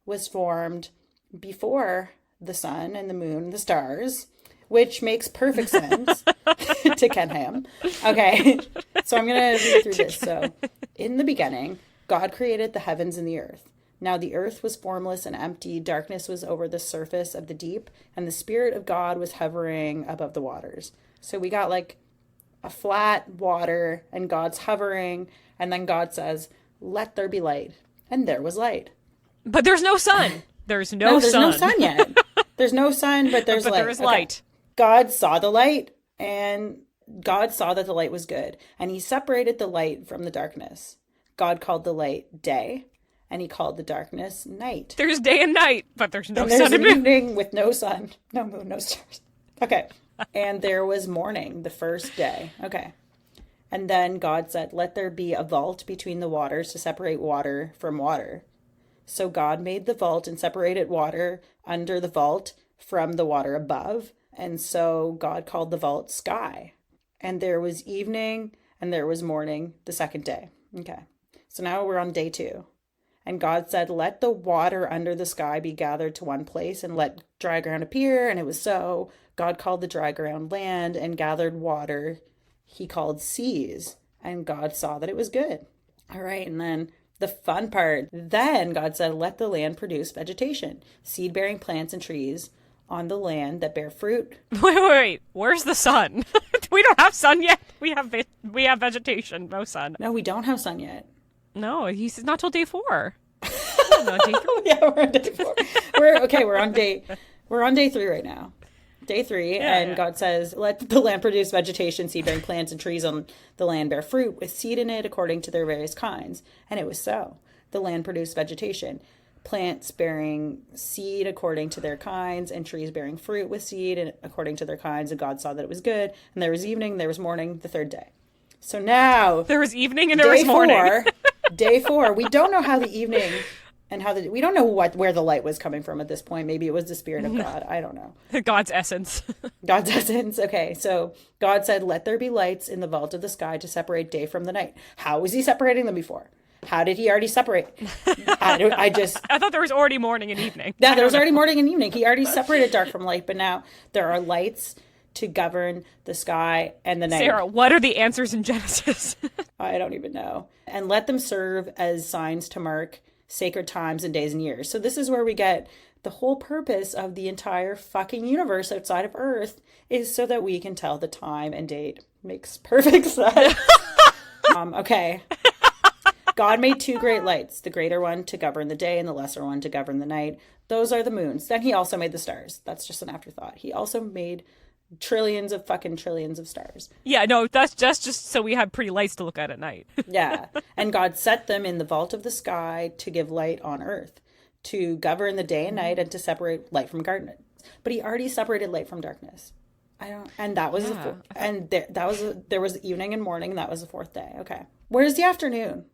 was formed before the sun and the moon and the stars, which makes perfect sense to Ken Ham. Okay, so I'm going to read through this. So, in the beginning, God created the heavens and the earth. Now the earth was formless and empty, darkness was over the surface of the deep, and the Spirit of God was hovering above the waters. So we got like a flat water, and God's hovering, and then God says, let there be light. And there was light. But there's no sun. There's no there's sun. no sun yet. There's no sun, but there's but light. there is Okay. light. God saw the light, and God saw that the light was good, and he separated the light from the darkness. God called the light day, and he called the darkness night. There's day and night, but there's no And there's sun an and moon. evening with no sun, no moon, no stars. Okay. And there was morning, the first day. Okay. And then God said, let there be a vault between the waters to separate water from water. So God made the vault and separated water under the vault from the water above. And so God called the vault sky. And there was evening and there was morning the second day. Okay. So now we're on day 2. And God said, let the water under the sky be gathered to one place and let dry ground appear. And it was so. God called the dry ground land, and gathered water he called seas. And God saw that it was good. All right. And then the fun part. Then God said, let the land produce vegetation, seed-bearing plants and trees on the land that bear fruit. Wait. Where's the sun? We don't have sun yet. We have vegetation, no sun. No, we don't have sun yet. No, he's not till day 4. No, day 3. Yeah, we're on day 4. We're on day 3 right now. Day 3, and God says, let the land produce vegetation, seed-bearing plants, and trees on the land bear fruit with seed in it according to their various kinds. And it was so. The land produced vegetation, plants bearing seed according to their kinds, and trees bearing fruit with seed according to their kinds. And God saw that it was good. And there was evening, there was morning, the third day. So now... There was evening and there was morning. Day 4. We don't know how the evening... And we don't know where the light was coming from at this point. Maybe it was the Spirit of God. I don't know. God's essence. God's essence. Okay, so God said, let there be lights in the vault of the sky to separate day from the night. How was he separating them before? How did he already separate? I thought there was already morning and evening. Yeah, there was already morning and evening. He already separated dark from light, but now there are lights to govern the sky and the night. Sarah, what are the answers in Genesis? I don't even know. And let them serve as signs to mark sacred times and days and years. So this is where we get the whole purpose of the entire fucking universe outside of Earth is so that we can tell the time and date. Makes perfect sense. Okay. God made two great lights, the greater one to govern the day and the lesser one to govern the night. Those are the moons. Then he also made the stars. That's just an afterthought. He also made trillions of stars. Yeah, no, that's just so we have pretty lights to look at night. Yeah. And God set them in the vault of the sky to give light on earth, to govern the day and night, and to separate light from darkness. But he already separated light from darkness. And that was there was evening and morning, and that was the fourth day. Okay. Where's the afternoon?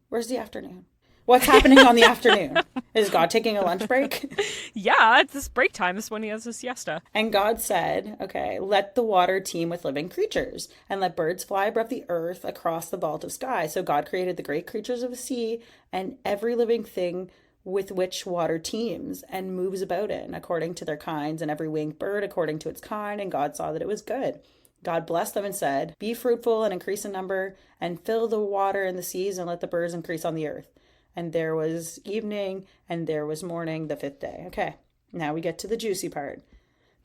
What's happening on the afternoon? Is God taking a lunch break? Yeah, it's this break time. This is when he has a siesta. And God said, okay, let the water teem with living creatures, and let birds fly above the earth across the vault of sky. So God created the great creatures of the sea and every living thing with which water teems and moves about in according to their kinds, and every winged bird according to its kind. And God saw that it was good. God blessed them and said, be fruitful and increase in number, and fill the water in the seas, and let the birds increase on the earth. And there was evening, and there was morning, the fifth day. Okay, now we get to the juicy part.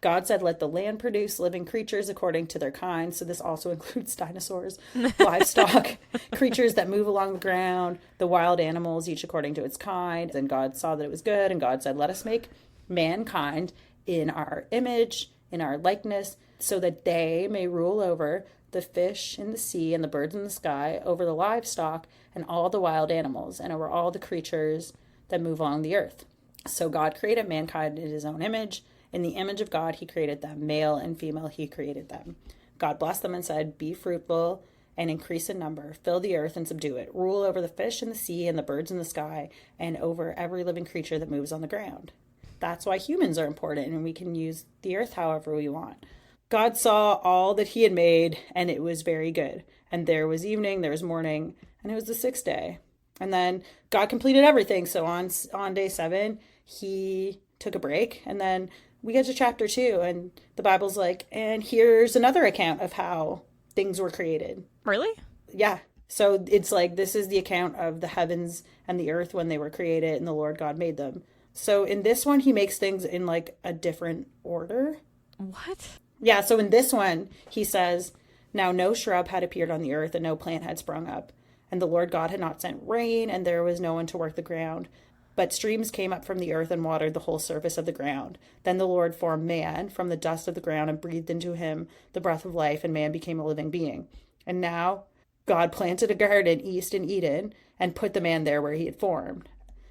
God said, let the land produce living creatures according to their kinds. So this also includes dinosaurs, livestock, creatures that move along the ground, the wild animals, each according to its kind. And God saw that it was good. And God said, let us make mankind in our image, in our likeness, so that they may rule over the fish in the sea and the birds in the sky, over the livestock and all the wild animals, and over all the creatures that move along the earth. So God created mankind in his own image. In the image of God, he created them. Male and female, he created them. God blessed them and said, be fruitful and increase in number. Fill the earth and subdue it. Rule over the fish in the sea and the birds in the sky, and over every living creature that moves on the ground. That's why humans are important, and we can use the earth however we want. God saw all that he had made, and it was very good. And there was evening, there was morning, and it was the sixth day. And then God completed everything. So on day 7, he took a break. And then we get to chapter 2, and the Bible's like, and here's another account of how things were created. Really? Yeah. So it's like, this is the account of the heavens and the earth when they were created, and the Lord God made them. So in this one, he makes things in like a different order. What? Yeah, so in this one, he says, now no shrub had appeared on the earth, and no plant had sprung up. And the Lord God had not sent rain, and there was no one to work the ground. But streams came up from the earth and watered the whole surface of the ground. Then the Lord formed man from the dust of the ground and breathed into him the breath of life, and man became a living being. And now God planted a garden east in Eden and put the man there where he had formed.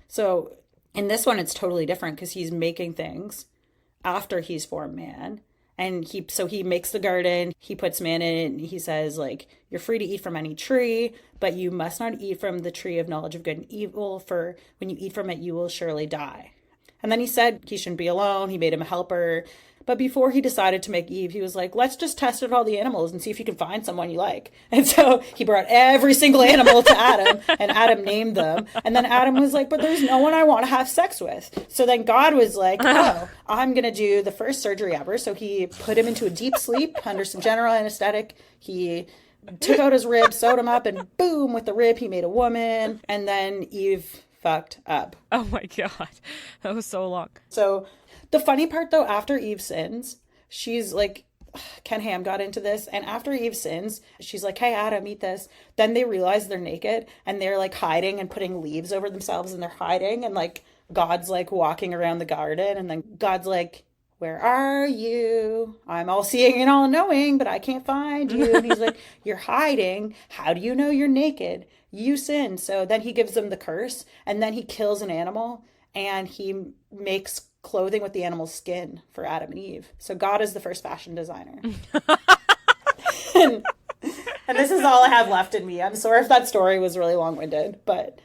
So in this one, it's totally different because he's making things after he's formed man. And he makes the garden, he puts man in it, and he says, like, you're free to eat from any tree, but you must not eat from the tree of knowledge of good and evil, for when you eat from it, you will surely die. And then he said he shouldn't be alone. He made him a helper. But before he decided to make Eve, he was like, let's just test out all the animals and see if you can find someone you like. And so he brought every single animal to Adam, and Adam named them. And then Adam was like, but there's no one I want to have sex with. So then God was like, oh, I'm going to do the first surgery ever. So he put him into a deep sleep under some general anesthetic. He took out his rib, sewed him up, and boom, with the rib, he made a woman. And then Eve fucked up. Oh my God. That was so long. So the funny part, though, after Eve sins, she's like, Ken Ham got into this. And after Eve sins, she's like, hey, Adam, eat this. Then they realize they're naked, and they're like hiding and putting leaves over themselves, and they're hiding. And like God's like walking around the garden, and then God's like, where are you? I'm all seeing and all knowing, but I can't find you. And he's like, you're hiding. How do you know you're naked? You sinned. So then he gives them the curse, and then he kills an animal, and he makes clothing with the animal's skin for Adam and Eve. So God is the first fashion designer. and this is all I have left in me. I'm sorry if that story was really long-winded, but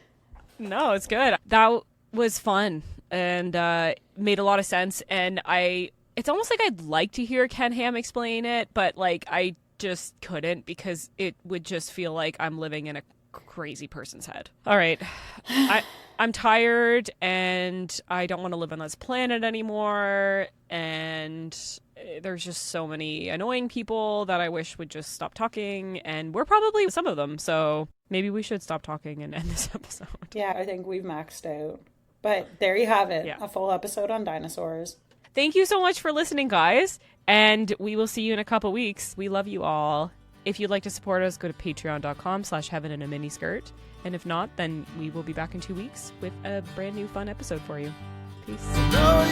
no, it's good. That was fun and made a lot of sense. And it's almost like I'd like to hear Ken Ham explain it, but like I just couldn't, because it would just feel like I'm living in a crazy person's head. All right. I'm tired, and I don't want to live on this planet anymore, and there's just so many annoying people that I wish would just stop talking, and we're probably some of them, so maybe we should stop talking and end this episode. Yeah, I think we've maxed out. But there you have it. Yeah. A full episode on dinosaurs. Thank you so much for listening, guys, and we will see you in a couple weeks. We love you all. If you'd like to support us, go to patreon.com/heaveninaminiskirt. And if not, then we will be back in 2 weeks with a brand new fun episode for you. Peace. Know